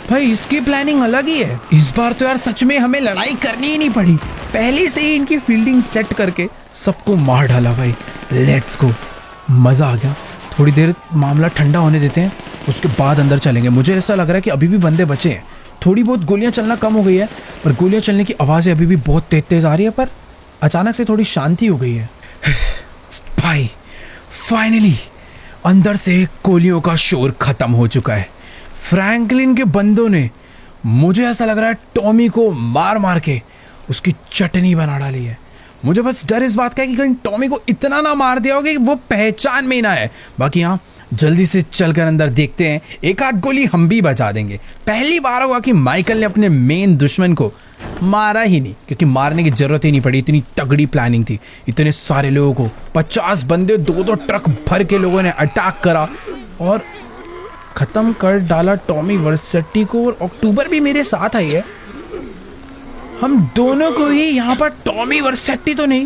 भाई इसकी प्लानिंग अलग ही है। इस बार तो यार सच में हमें लड़ाई करनी ही नहीं पड़ी, पहले से ही इनकी फील्डिंग सेट करके सबको मार डाला भाई। लेट्स गो, मजा आ गया। थोड़ी देर मामला ठंडा होने देते हैं, उसके बाद अंदर चलेंगे। मुझे ऐसा लग रहा है कि अभी भी बंदे बचे हैं। थोड़ी बहुत गोलियां चलना कम हो गई है, पर गोलियां चलने की आवाज़ें अभी भी बहुत तेज तेज आ रही है। पर अचानक से थोड़ी शांति हो गई है। भाई फाइनली अंदर से गोलियों का शोर खत्म हो चुका है। फ्रैंकलिन के बंदों ने, मुझे ऐसा लग रहा है, टॉमी को मार मार के उसकी चटनी बना डाली है। मुझे बस डर इस बात का है कि कहीं टॉमी को इतना ना मार दिया होगा कि वो पहचान में ही ना है। बाकी हाँ, जल्दी से चलकर अंदर देखते हैं, एक आध गोली हम भी बचा देंगे। पहली बार हुआ कि माइकल ने अपने मेन दुश्मन को मारा ही नहीं, क्योंकि मारने की जरूरत ही नहीं पड़ी। इतनी तगड़ी प्लानिंग थी, इतने सारे लोगों को, 50 बंदे, 2-2 ट्रक भर के लोगों ने अटैक करा और खत्म कर डाला टॉमी वर्सेटी को। और अक्टूबर भी मेरे साथ आई है। हम दोनों को ही यहाँ पर टॉमी वर्सेटी तो नहीं,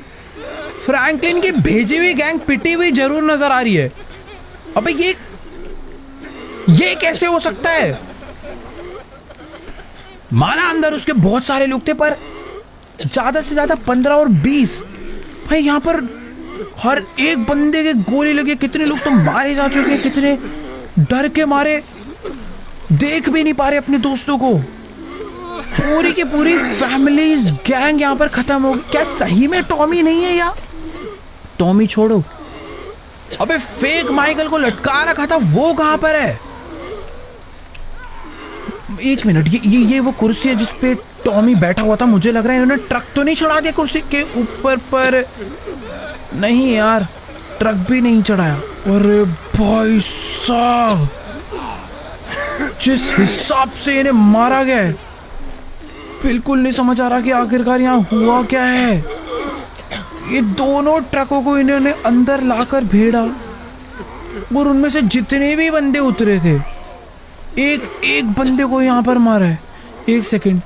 फ्रैंकलिन की भेजी हुई गैंग पिटी हुई जरूर नजर आ रही है। अबे ये कैसे हो सकता है। माना अंदर उसके बहुत सारे लोग थे, पर ज्यादा से ज्यादा 15 और 20। भाई यहाँ पर हर एक बंदे के गोली लगी। कितने लोग तो मारे जा चुके हैं, कितने डर के मारे देख भी नहीं पा रहे अपने दोस्तों को। पूरी की पूरी फैमिलीज गैंग यहाँ पर खत्म हो गई। क्या सही में टॉमी नहीं है या? टॉमी छोड़ो, अबे फेक माइकल को लटका रखा था, वो कहां पर है? एक मिनट, ये वो कुर्सी है जिसपे टॉमी बैठा हुआ था। मुझे लग रहा है इन्होंने ट्रक तो नहीं चढ़ा दिया कुर्सी के ऊपर पर। नहीं यार, ट्रक भी नहीं चढ़ाया। अरे भाई साहब, जिस हिसाब से इन्हें मारा गया है, बिल्कुल नहीं समझ आ रहा कि आखिरकार यहाँ हुआ क्या है। ये दोनों ट्रकों को इन्होंने अंदर लाकर भेड़ा और उनमें से जितने भी बंदे उतरे थे, एक एक बंदे को यहाँ पर मारा है। एक सेकंड,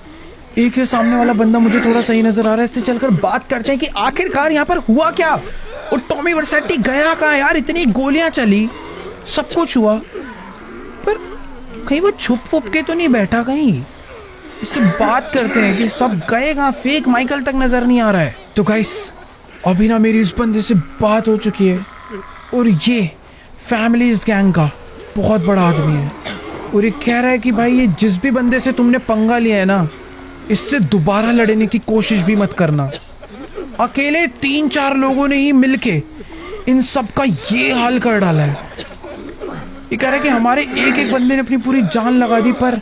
एक है सामने वाला बंदा मुझे थोड़ा सही नजर आ रहा है। इससे चलकर बात करते हैं कि आखिरकार यहाँ पर हुआ क्या। और टॉमी वर्सेटी गया कहाँ यार? इतनी गोलियां चली, सब कुछ हुआ, पर कहीं वो छुप वुप के तो नहीं बैठा कहीं? इससे बात करते हैं कि सब गए कहाँ। फेक माइकल तक नजर नहीं आ रहा है। तो गाइस, अभी ना मेरी इस बंदे से बात हो चुकी है, और ये फैमिलीज गैंग का बहुत बड़ा आदमी है। और ये कह रहा है कि भाई ये जिस भी बंदे से तुमने पंगा लिया है ना, इससे दोबारा लड़ने की कोशिश भी मत करना। अकेले 3-4 लोगों ने ही मिलके इन सब का ये हाल कर डाला है। ये कह रहा है कि हमारे एक एक बंदे ने अपनी पूरी जान लगा दी, पर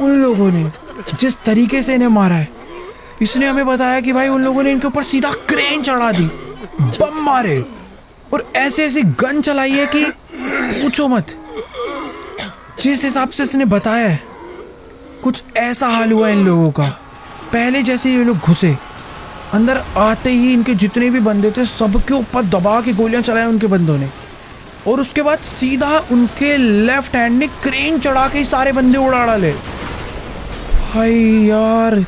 उन लोगों ने जिस तरीके से इन्हें मारा है, इसने हमें बताया कि भाई उन लोगों ने इनके ऊपर सीधा क्रेन चढ़ा दी, बम मारे और ऐसे ऐसी गन चलाई है कि पूछो मत। जिस हिसाब से इसने बताया है, कुछ ऐसा हाल हुआ इन लोगों का। पहले जैसे ये लोग घुसे, अंदर आते ही इनके जितने भी बंदे थे सबके ऊपर दबा के गोलियां चलाई उनके बंदों ने, और उसके बाद सीधा उनके लेफ्ट हैंड ने क्रेन चढ़ा के सारे बंदे उड़ा डाले। भाई यार,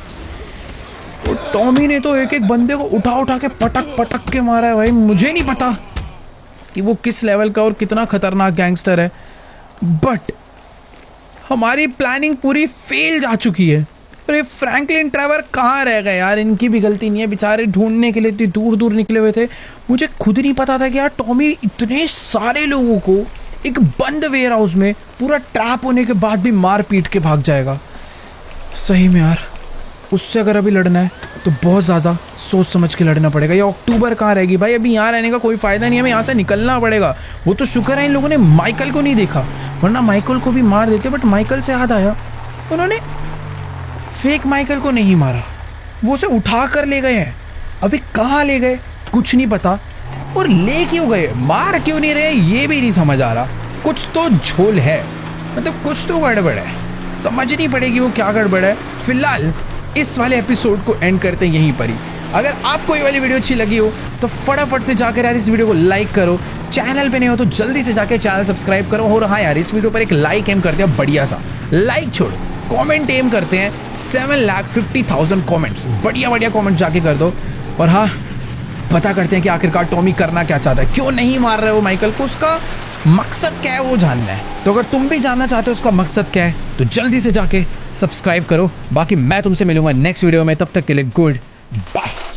टॉमी ने तो एक एक बंदे को उठा उठा के पटक पटक के मारा है। भाई मुझे नहीं पता कि वो किस लेवल का और कितना खतरनाक गैंगस्टर है, बट हमारी प्लानिंग पूरी फेल जा चुकी है। अरे फ्रैंकलिन ट्रेवर कहाँ रह गए यार? इनकी भी गलती नहीं है, बेचारे ढूंढने के लिए इतनी दूर दूर निकले हुए थे। मुझे खुद नहीं पता था कि यार टॉमी इतने सारे लोगों को एक बंद वेयर हाउस में पूरा ट्रैप होने के बाद भी मार पीट के भाग जाएगा। सही में यार, उससे अगर अभी लड़ना है तो बहुत ज़्यादा सोच समझ के लड़ना पड़ेगा। ये अक्टूबर कहाँ रहेगी भाई? अभी यहाँ रहने का कोई फ़ायदा नहीं है, हमें यहाँ से निकलना पड़ेगा। वो तो शुक्र है इन लोगों ने माइकल को नहीं देखा, वरना माइकल को भी मार देते। बट माइकल से याद आया, उन्होंने फेक माइकल को नहीं मारा, वो उसे उठा कर ले गए हैं। अभी कहाँ ले गए कुछ नहीं पता, और ले क्यों गए, मार क्यों नहीं रहे, ये भी नहीं समझ आ रहा। कुछ तो झोल है, मतलब कुछ तो गड़बड़ है, समझनी पड़ेगी वो क्या गड़बड़ है। फिलहाल इस वाले एपिसोड को एंड करते हैं यहीं पर ही। अगर आपको ये वाली वीडियो अच्छी लगी हो तो फटाफट से जाकर यार इस वीडियो को लाइक करो। चैनल पे नहीं हो तो जल्दी से जाकर चैनल सब्सक्राइब करो। और हाँ यार, इस वीडियो पर एक लाइक एम कर दिया, बढ़िया सा लाइक छोड़ो, कमेंट एम करते हैं 7,50,000 कमेंट्स, बढ़िया बढ़िया कमेंट जाके कर दो। और हाँ, पता करते हैं कि आखिरकार टॉमी करना क्या चाहता है, क्यों नहीं मार रहे वो माइकल को, उसका मकसद क्या है वो जानना है। तो अगर तुम भी जानना चाहते हो उसका मकसद क्या है तो जल्दी से जाके सब्सक्राइब करो। बाकी मैं तुमसे मिलूंगा नेक्स्ट वीडियो में, तब तक के लिए गुड बाय।